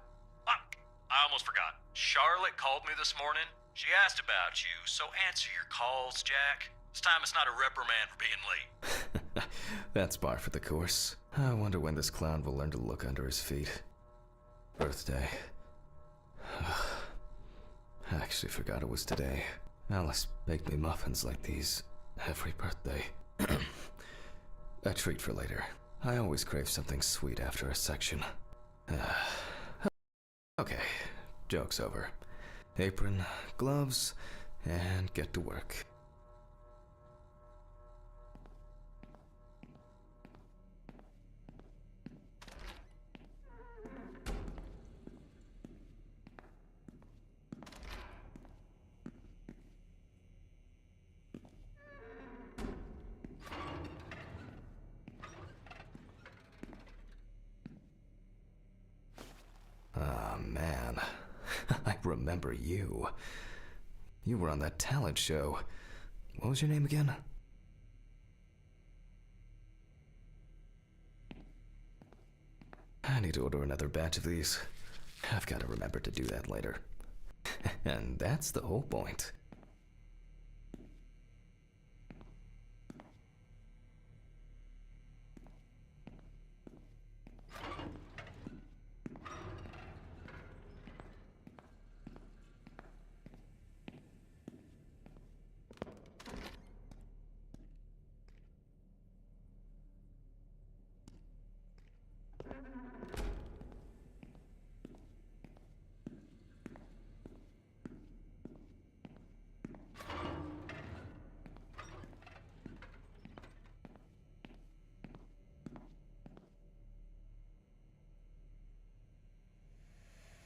Fuck. I almost forgot. Charlotte called me this morning. She asked about you, so answer your calls, Jack. This time it's not a reprimand for being late. That's par for the course. I wonder when this clown will learn to look under his feet. Birthday. I actually forgot it was today. Alice baked me muffins like these every birthday. A treat for later. I always crave something sweet after a section. Okay, joke's over. Apron, gloves, and get to work. man. I remember you. You were on that talent show. What was your name again? I need to order another batch of these. I've got to remember to do that later. And that's the whole point.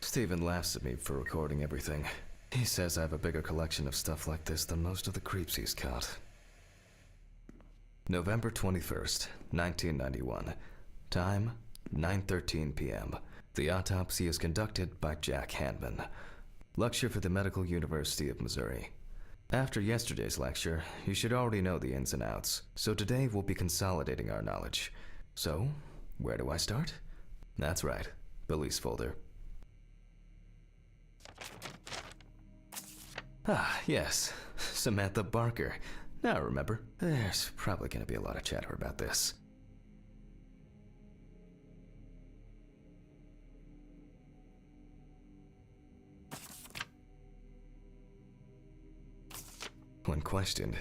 Steven laughs at me for recording everything. He says I have a bigger collection of stuff like this than most of the creeps he's caught. November 21st, 1991. Time, 9:13 p.m. The autopsy is conducted by Jack Hanman. Lecture for the Medical University of Missouri. After yesterday's lecture, you should already know the ins and outs, so today we'll be consolidating our knowledge. So, where do I start? That's right, police folder. Ah, yes, Samantha Barker. Now remember, there's probably going to be a lot of chatter about this. When questioned,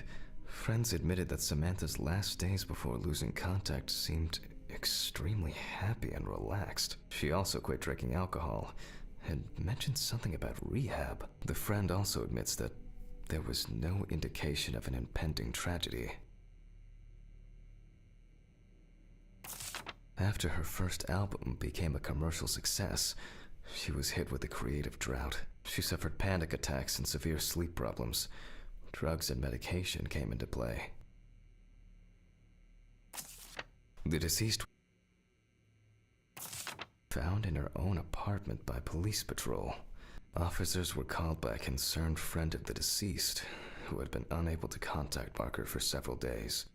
friends admitted that Samantha's last days before losing contact seemed extremely happy and relaxed. She also quit drinking alcohol, had mentioned something about rehab. The friend also admits that there was no indication of an impending tragedy. After her first album became a commercial success, she was hit with a creative drought. She suffered panic attacks and severe sleep problems. Drugs and medication came into play. The deceased found in her own apartment by police patrol. Officers were called by a concerned friend of the deceased, who had been unable to contact Barker for several days.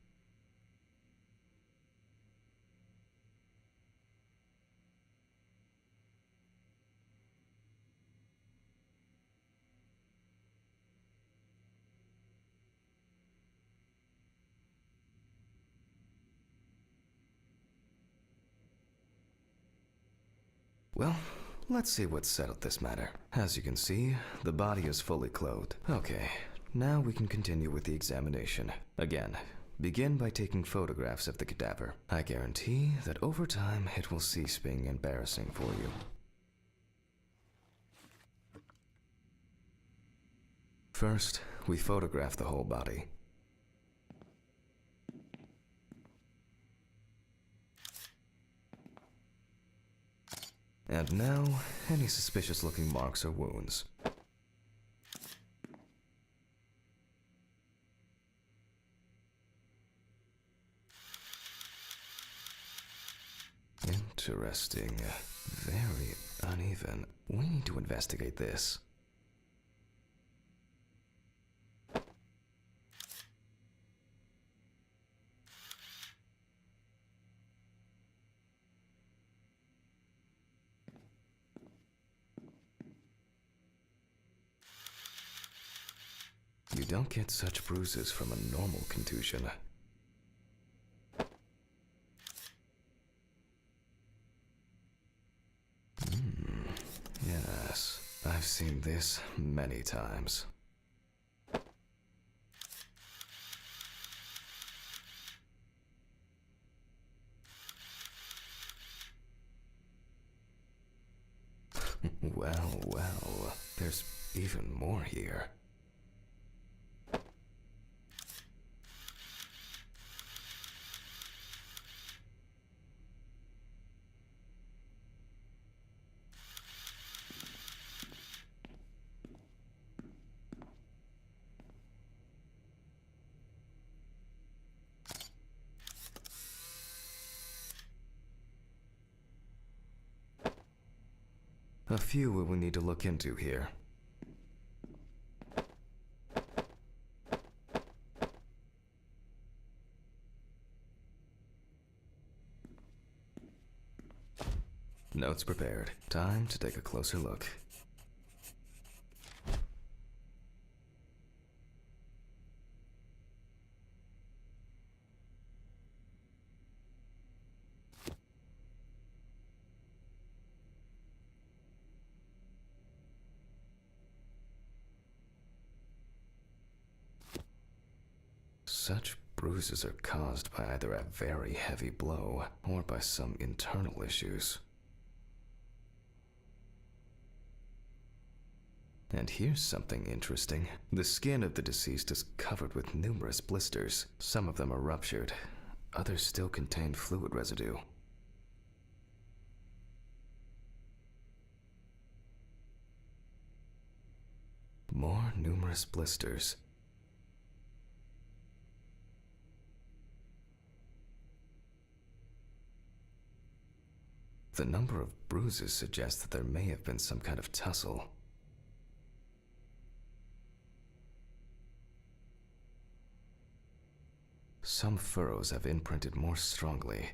Well, let's see what settled this matter. As you can see, the body is fully clothed. Okay, now we can continue with the examination. Again, begin by taking photographs of the cadaver. I guarantee that over time it will cease being embarrassing for you. First, we photograph the whole body. And now, any suspicious-looking marks or wounds. Interesting. Very uneven. We need to investigate this. You don't get such bruises from a normal contusion. Yes, I've seen this many times. Well, there's even more here. A few we will need to look into here. Notes prepared. Time to take a closer look. Such bruises are caused by either a very heavy blow or by some internal issues. And here's something interesting. The skin of the deceased is covered with numerous blisters. Some of them are ruptured. Others still contain fluid residue. More numerous blisters. The number of bruises suggests that there may have been some kind of tussle. Some furrows have imprinted more strongly,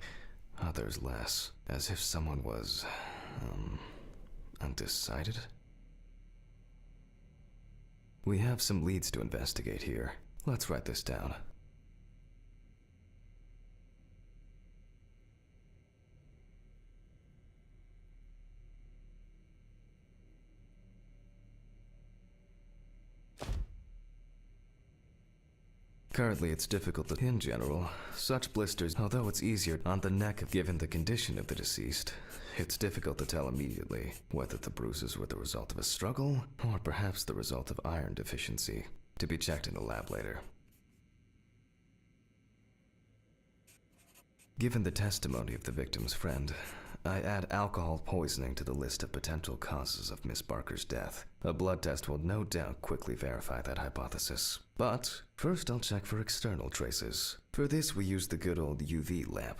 others less, as if someone was, undecided? We have some leads to investigate here. Let's write this down. Currently, it's difficult to... In general, such blisters, although it's easier on the neck given the condition of the deceased, it's difficult to tell immediately whether the bruises were the result of a struggle or perhaps the result of iron deficiency, to be checked in a lab later. Given the testimony of the victim's friend, I add alcohol poisoning to the list of potential causes of Miss Barker's death. A blood test will no doubt quickly verify that hypothesis. But first I'll check for external traces. For this we use the good old UV lamp.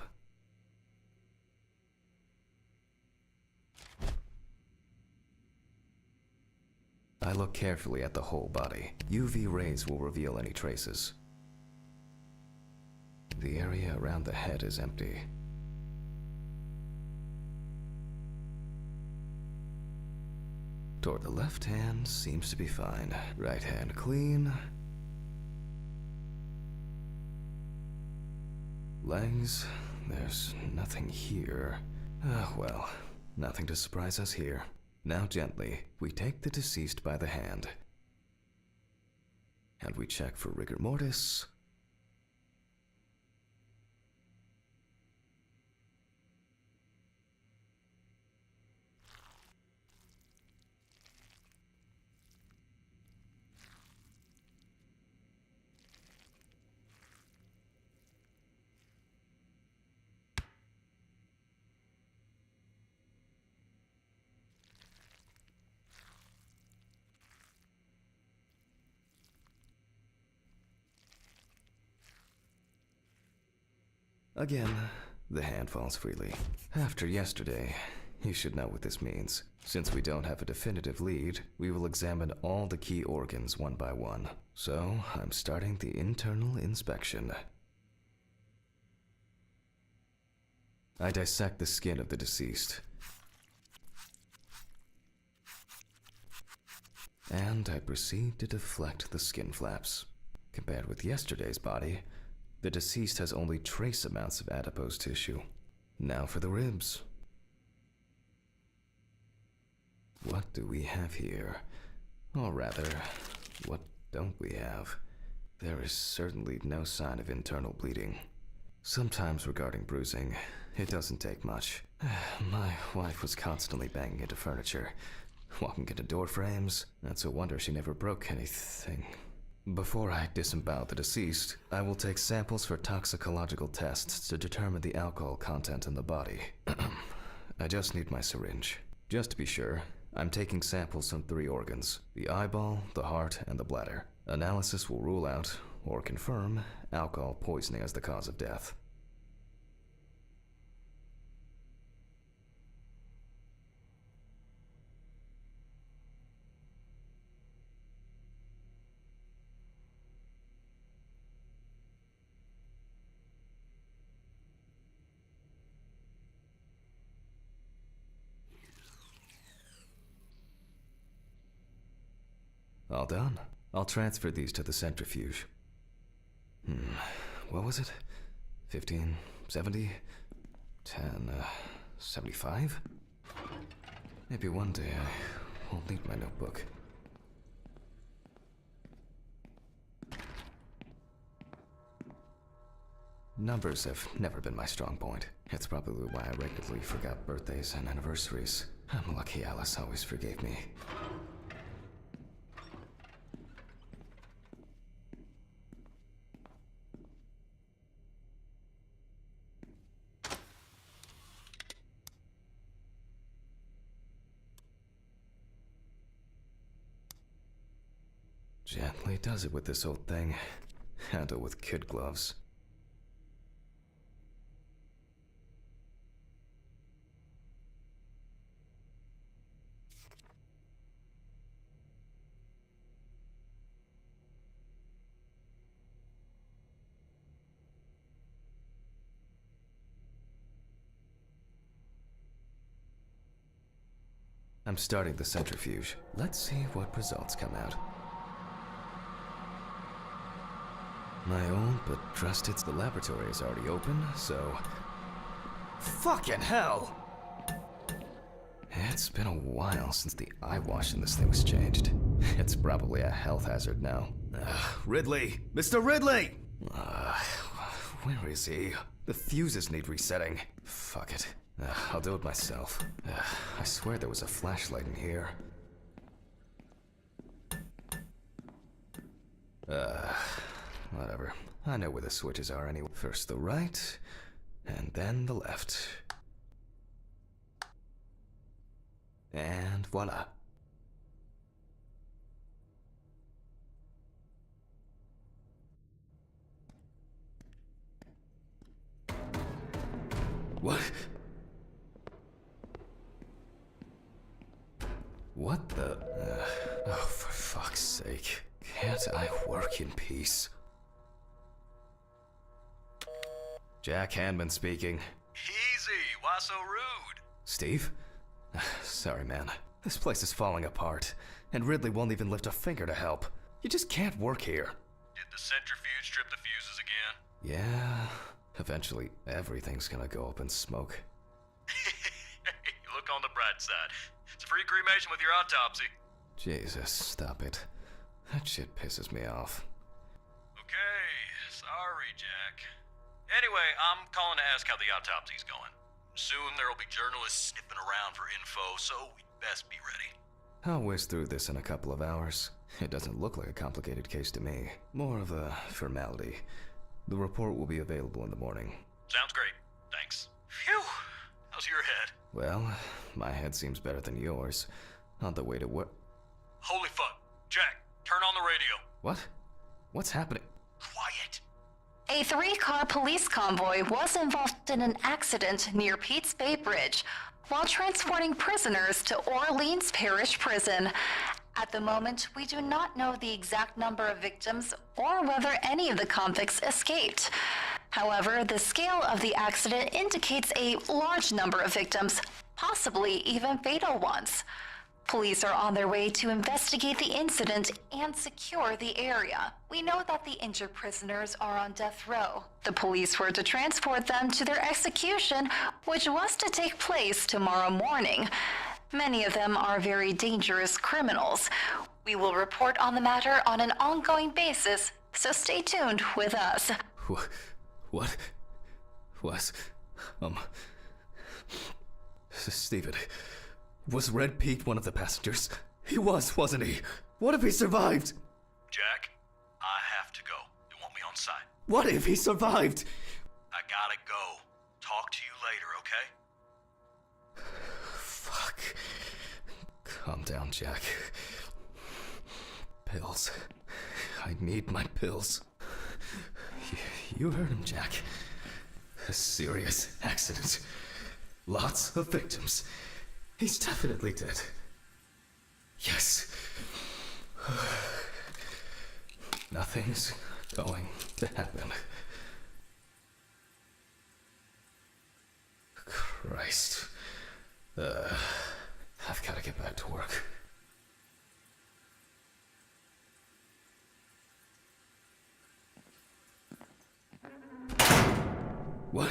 I look carefully at the whole body. UV rays will reveal any traces. The area around the head is empty. Toward the left hand seems to be fine. Right hand clean. Legs, there's nothing here. Well, nothing to surprise us here. Now gently, we take the deceased by the hand. And we check for rigor mortis. Again, the hand falls freely. After yesterday, you should know what this means. Since we don't have a definitive lead, we will examine all the key organs one by one. So, I'm starting the internal inspection. I dissect the skin of the deceased. And I proceed to deflect the skin flaps. Compared with yesterday's body, the deceased has only trace amounts of adipose tissue. Now for the ribs. What do we have here? Or rather, what don't we have? There is certainly no sign of internal bleeding. Sometimes regarding bruising, it doesn't take much. My wife was constantly banging into furniture, walking into door frames. That's a wonder she never broke anything. Before I disembowel the deceased, I will take samples for toxicological tests to determine the alcohol content in the body. I just need my syringe. Just to be sure, I'm taking samples from 3 organs: the eyeball, the heart, and the bladder. Analysis will rule out, or confirm, alcohol poisoning as the cause of death. All done. I'll transfer these to the centrifuge. What was it? 15, 70, 10, 75? Maybe one day I won't need my notebook. Numbers have never been my strong point. It's probably why I regularly forgot birthdays and anniversaries. I'm lucky Alice always forgave me. Gently does it with this old thing. Handle with kid gloves. I'm starting the centrifuge. Let's see what results come out. My own but trusted. The laboratory is already open, so... Fucking hell! It's been a while since the eyewash in this thing was changed. It's probably a health hazard now. Ridley! Mr. Ridley! Where is he? The fuses need resetting. Fuck it. I'll do it myself. I swear there was a flashlight in here. Whatever. I know where the switches are anyway. First the right, and then the left. And voila. What? What the? Oh, for fuck's sake. Can't I work in peace? Jack Hanman speaking. Easy, why so rude? Steve? Sorry, man. This place is falling apart, and Ridley won't even lift a finger to help. You just can't work here. Did the centrifuge strip the fuses again? Yeah, eventually everything's gonna go up in smoke. Look on the bright side. It's a free cremation with your autopsy. Jesus, stop it. That shit pisses me off. Okay, sorry, Jack. Anyway, I'm calling to ask how the autopsy's going. Soon there'll be journalists sniffing around for info, so we'd best be ready. I'll whiz through this in a couple of hours. It doesn't look like a complicated case to me. More of a formality. The report will be available in the morning. Sounds great. Thanks. Phew! How's your head? Well, my head seems better than yours. On the way to work. Holy fuck. Jack, turn on the radio. What? What's happening? Quiet. A 3-car police convoy was involved in an accident near Pete's Bay Bridge while transporting prisoners to Orleans Parish Prison. At the moment, we do not know the exact number of victims or whether any of the convicts escaped. However, the scale of the accident indicates a large number of victims, possibly even fatal ones. Police are on their way to investigate the incident and secure the area. We know that the injured prisoners are on death row. The police were to transport them to their execution, which was to take place tomorrow morning. Many of them are very dangerous criminals. We will report on the matter on an ongoing basis, so stay tuned with us. What? Was... Steven... Was Red Pete one of the passengers? He was, wasn't he? What if he survived? Jack, I have to go. You want me on site? What if he survived? I gotta go. Talk to you later, okay? Fuck. Calm down, Jack. Pills. I need my pills. You heard him, Jack. A serious accident. Lots of victims. He's definitely dead. Yes. Nothing's going to happen. Christ. I've got to get back to work. What?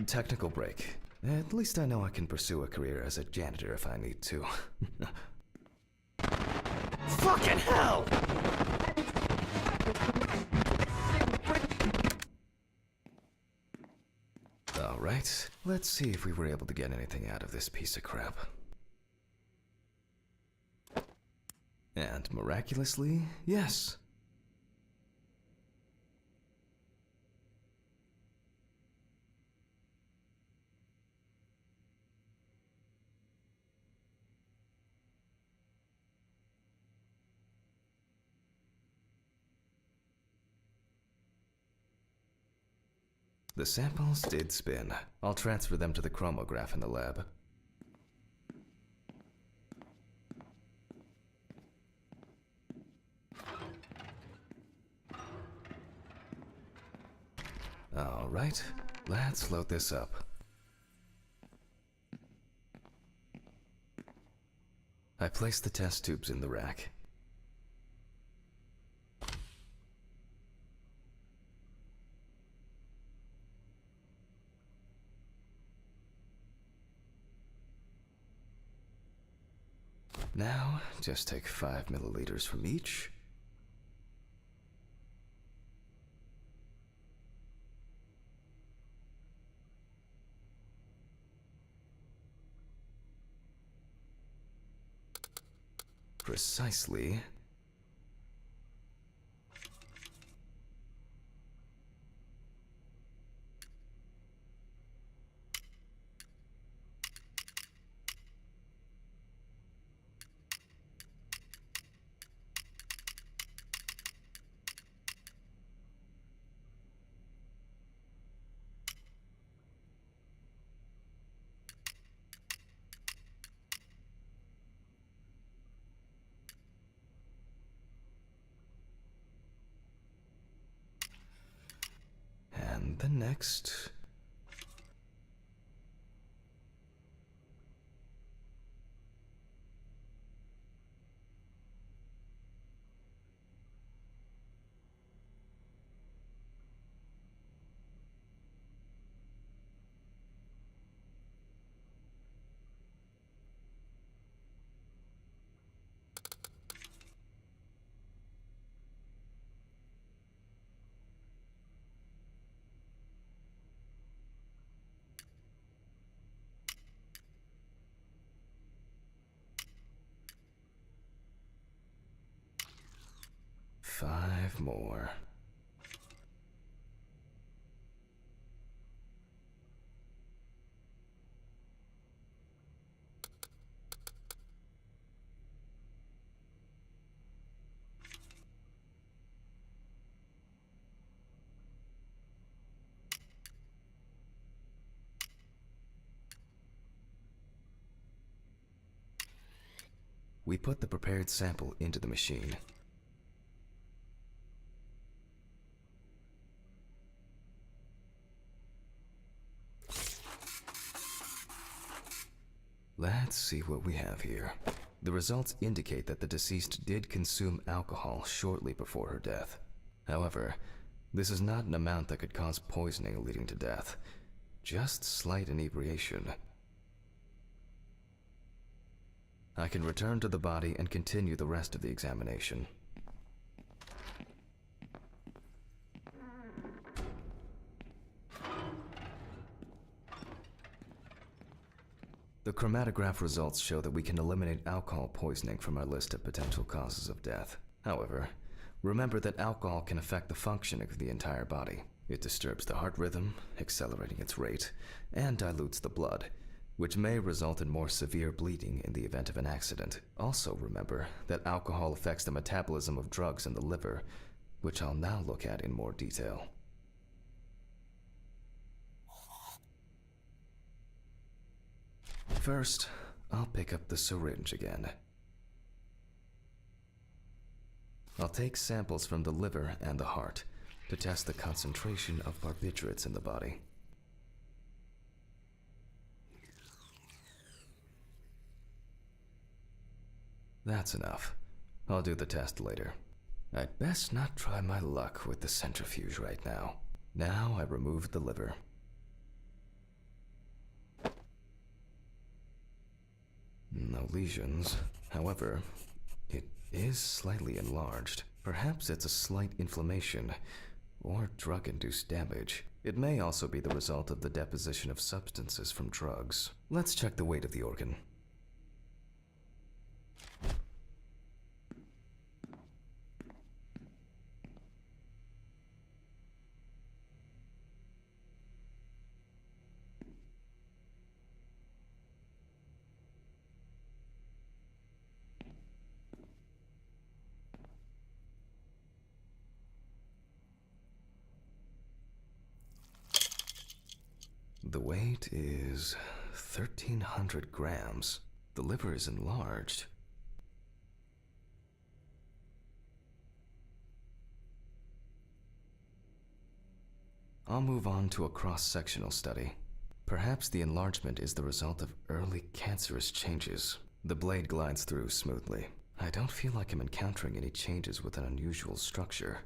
Technical break. At least I know I can pursue a career as a janitor if I need to. Fucking hell! Alright, let's see if we were able to get anything out of this piece of crap. And miraculously, yes. The samples did spin. I'll transfer them to the chromograph in the lab. Alright, let's load this up. I placed the test tubes in the rack. Now, just take 5 milliliters from each. Precisely. And the next. Five more. We put the prepared sample into the machine. Let's see what we have here. The results indicate that the deceased did consume alcohol shortly before her death. However, this is not an amount that could cause poisoning leading to death, just slight inebriation. I can return to the body and continue the rest of the examination. The chromatograph results show that we can eliminate alcohol poisoning from our list of potential causes of death. However, remember that alcohol can affect the functioning of the entire body. It disturbs the heart rhythm, accelerating its rate, and dilutes the blood, which may result in more severe bleeding in the event of an accident. Also remember that alcohol affects the metabolism of drugs in the liver, which I'll now look at in more detail. First, I'll pick up the syringe again. I'll take samples from the liver and the heart to test the concentration of barbiturates in the body. That's enough. I'll do the test later. I'd best not try my luck with the centrifuge right now. Now I remove the liver. No lesions. However, it is slightly enlarged. Perhaps it's a slight inflammation or drug-induced damage. It may also be the result of the deposition of substances from drugs. Let's check the weight of the organ. The weight is 1,300 grams. The liver is enlarged. I'll move on to a cross-sectional study. Perhaps the enlargement is the result of early cancerous changes. The blade glides through smoothly. I don't feel like I'm encountering any changes with an unusual structure.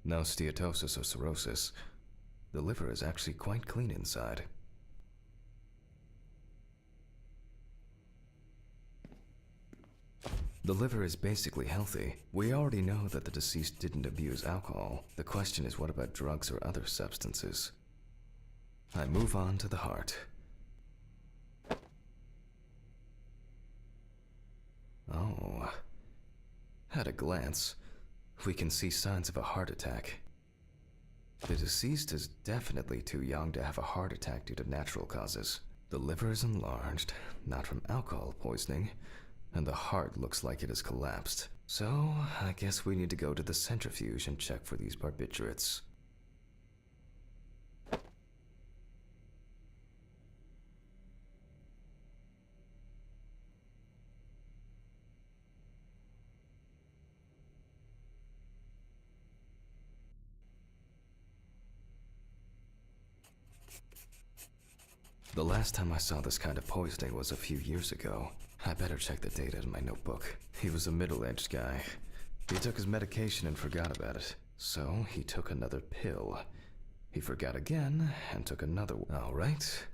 No steatosis or cirrhosis. The liver is actually quite clean inside. The liver is basically healthy. We already know that the deceased didn't abuse alcohol. The question is, what about drugs or other substances? I move on to the heart. Oh. At a glance, we can see signs of a heart attack. The deceased is definitely too young to have a heart attack due to natural causes. The liver is enlarged, not from alcohol poisoning, and the heart looks like it has collapsed. So, I guess we need to go to the centrifuge and check for these barbiturates. The last time I saw this kind of poisoning was a few years ago. I better check the data in my notebook. He was a middle-aged guy. He took his medication and forgot about it. So he took another pill. He forgot again and took another one. All right.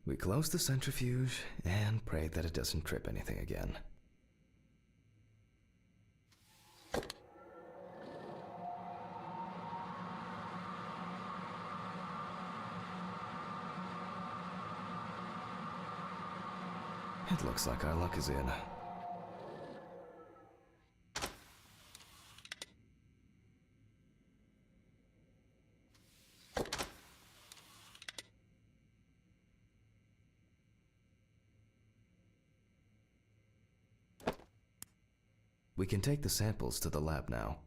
We close the centrifuge and pray that it doesn't trip anything again. It looks like our luck is in. We can take the samples to the lab now.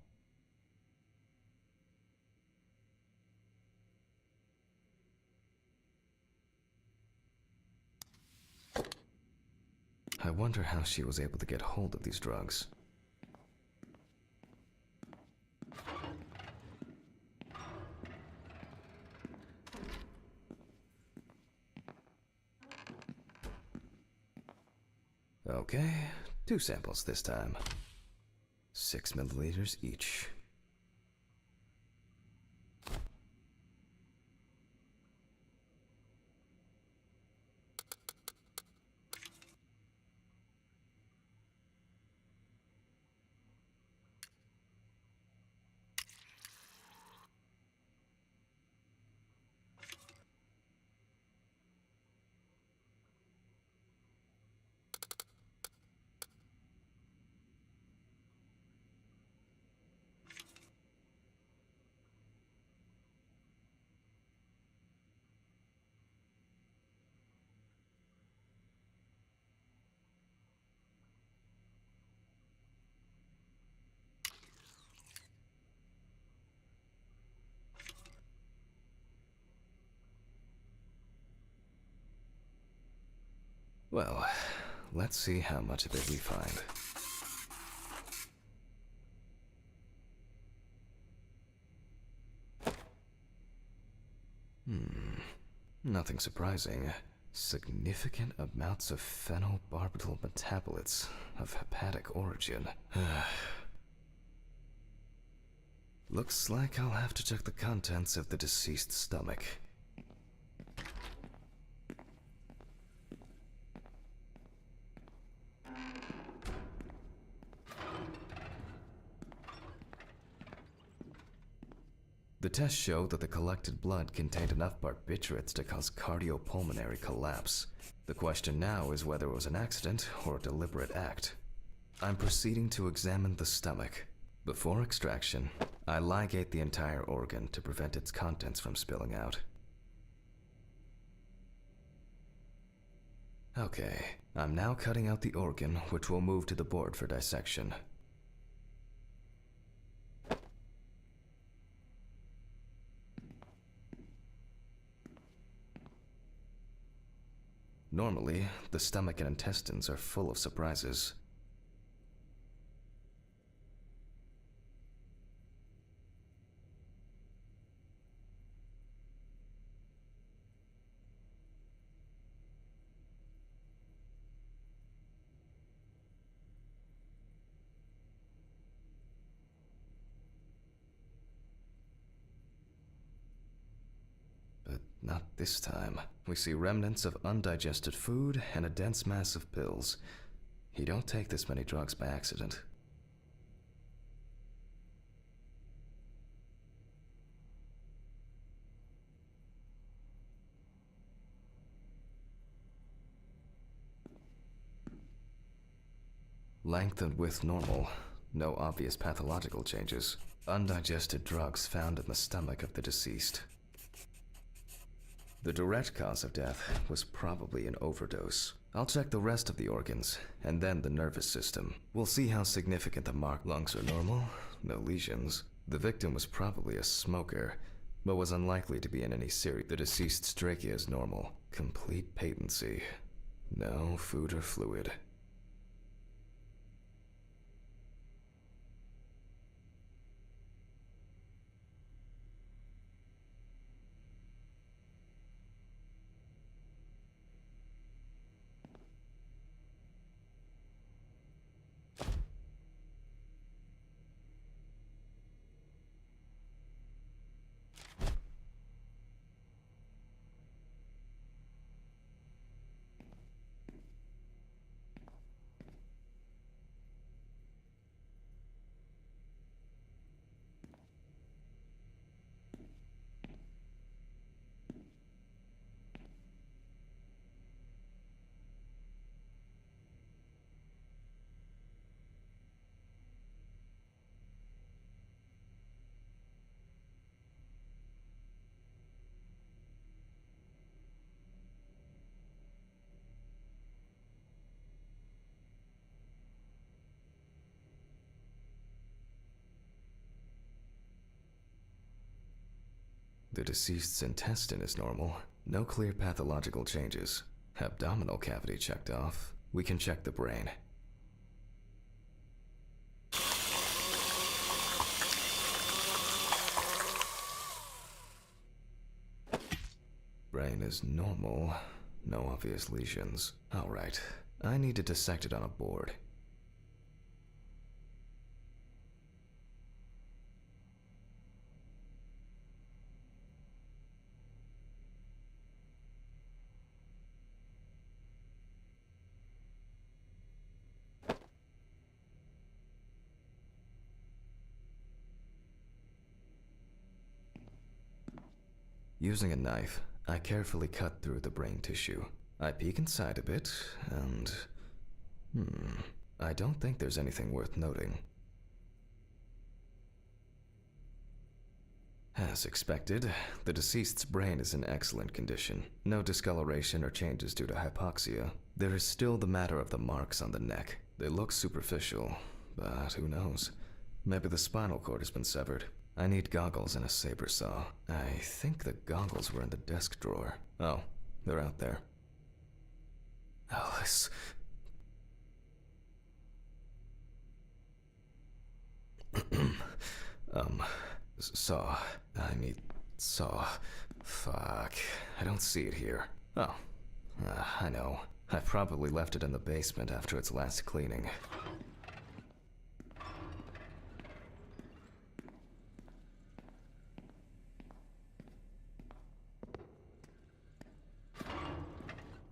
I wonder how she was able to get hold of these drugs. Okay, 2 samples this time. 6 milliliters each. Well, let's see how much of it we find. Nothing surprising. Significant amounts of phenobarbital metabolites of hepatic origin. Looks like I'll have to check the contents of the deceased's stomach. The tests showed that the collected blood contained enough barbiturates to cause cardiopulmonary collapse. The question now is whether it was an accident or a deliberate act. I'm proceeding to examine the stomach. Before extraction, I ligate the entire organ to prevent its contents from spilling out. Okay, I'm now cutting out the organ, which will move to the board for dissection. Normally, the stomach and intestines are full of surprises. But not this time. We see remnants of undigested food and a dense mass of pills. You don't take this many drugs by accident. Length and width normal. No obvious pathological changes. Undigested drugs found in the stomach of the deceased. The direct cause of death was probably an overdose. I'll check the rest of the organs, and then the nervous system. We'll see how significant the mark. Lungs are normal, no lesions. The victim was probably a smoker, but was unlikely to be in any serious. The deceased's trachea is normal. Complete patency. No food or fluid. The deceased's intestine is normal. No clear pathological changes. Abdominal cavity checked off. We can check the brain. Brain is normal. No obvious lesions. Alright. I need to dissect it on a board. Using a knife, I carefully cut through the brain tissue. I peek inside a bit, and... I don't think there's anything worth noting. As expected, the deceased's brain is in excellent condition. No discoloration or changes due to hypoxia. There is still the matter of the marks on the neck. They look superficial, but who knows? Maybe the spinal cord has been severed. I need goggles and a saber saw. I think the goggles were in the desk drawer. Oh, they're out there. Alice. Saw. I need saw. Fuck. I don't see it here. Oh. I know. I probably left it in the basement after its last cleaning.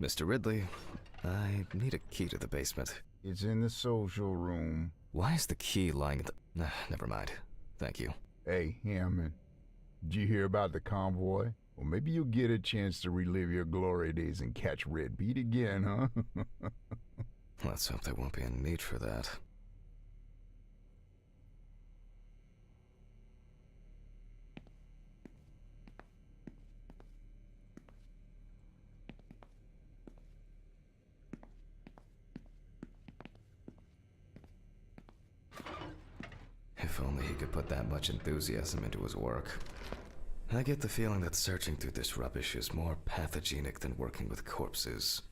Mr. Ridley, I need a key to the basement. It's in the social room. Why is the key lying at the... never mind. Thank you. Hey, Hammond. Did you hear about the convoy? Well, maybe you'll get a chance to relive your glory days and catch Red Pete again, huh? Let's hope there won't be a need for that. If only he could put that much enthusiasm into his work. I get the feeling that searching through this rubbish is more pathogenic than working with corpses.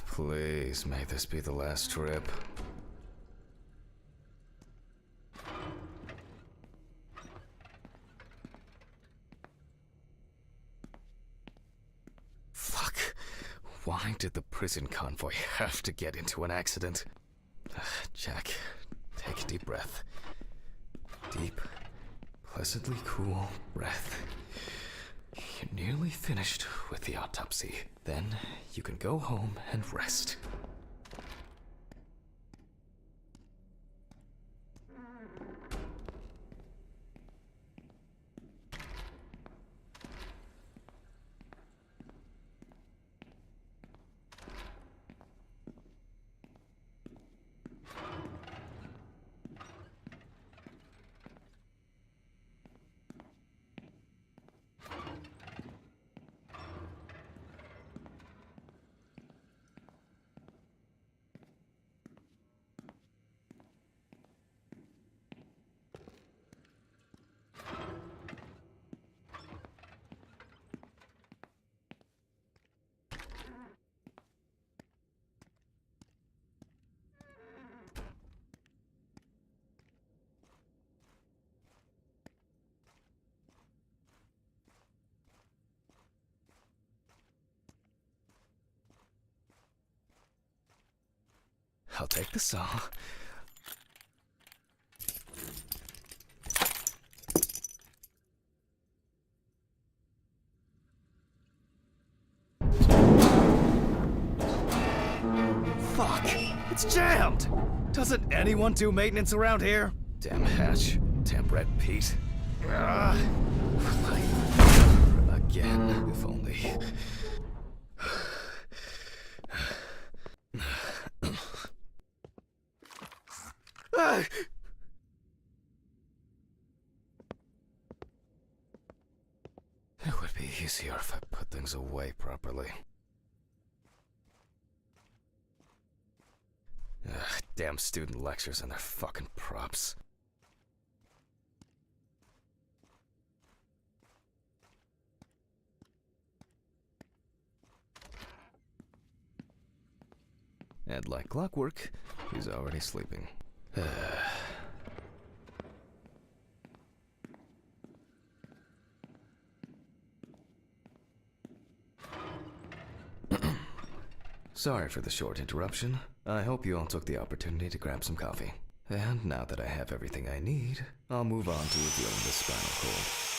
Please, may this be the last trip. Fuck. Why did the prison convoy have to get into an accident? Jack, take a deep breath. Deep, pleasantly cool breath. You're nearly finished with the autopsy. Then you can go home and rest. I'll take the saw. Fuck! It's jammed! Doesn't anyone do maintenance around here? Damn hatch. Damn Red Pete. Again, if only. It would be easier if I put things away properly. Damn student lectures and their fucking props. And like clockwork, he's already sleeping. Sorry for the short interruption. I hope you all took the opportunity to grab some coffee. And now that I have everything I need, I'll move on to revealing the spinal cord.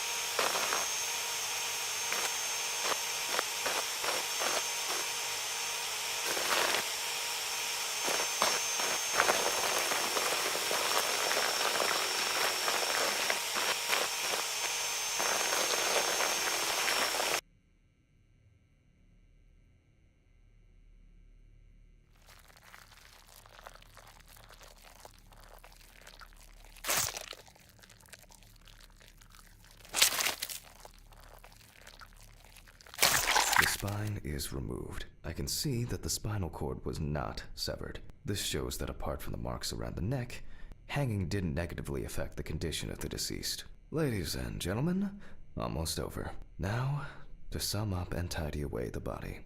The spine is removed. I can see that the spinal cord was not severed. This shows that apart from the marks around the neck, hanging didn't negatively affect the condition of the deceased. Ladies and gentlemen, almost over. Now, to sum up and tidy away the body.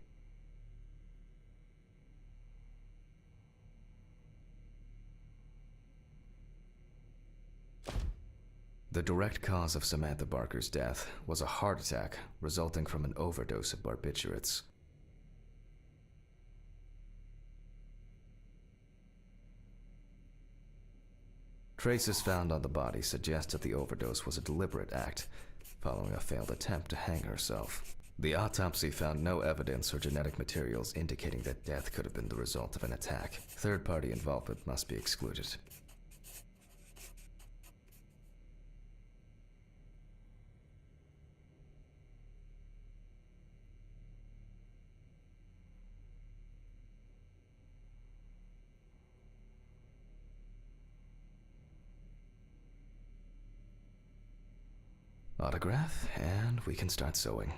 The direct cause of Samantha Barker's death was a heart attack resulting from an overdose of barbiturates. Traces found on the body suggest that the overdose was a deliberate act, following a failed attempt to hang herself. The autopsy found no evidence or genetic materials indicating that death could have been the result of an attack. Third-party involvement must be excluded. Autograph, and we can start sewing.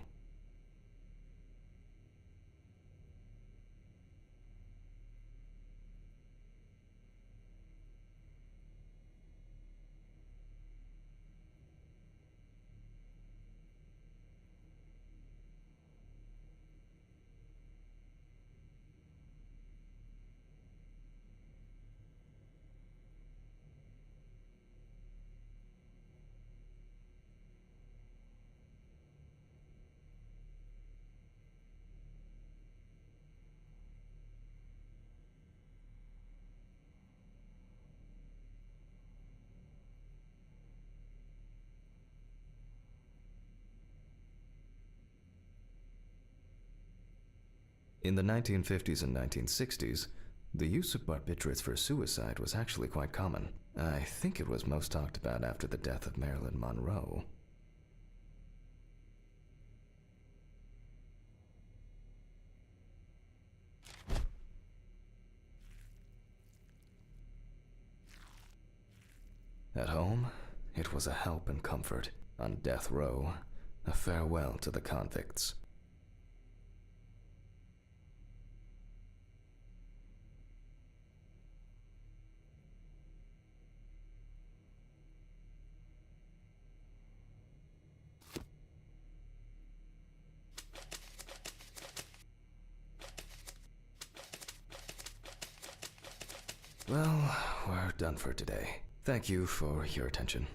In the 1950s and 1960s, the use of barbiturates for suicide was actually quite common. I think it was most talked about after the death of Marilyn Monroe. At home, it was a help and comfort. On death row, a farewell to the convicts. Well, we're done for today. Thank you for your attention.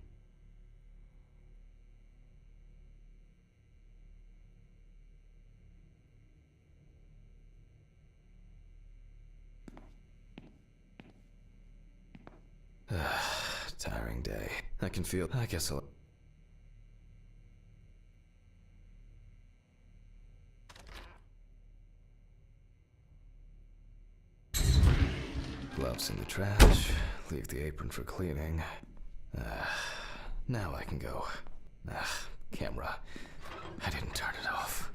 Tiring day. I guess I'll... Gloves in the trash. Leave the apron for cleaning. Now I can go. Camera. I didn't turn it off.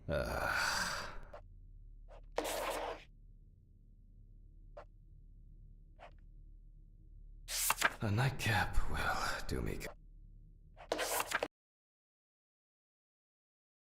A nightcap will do me good.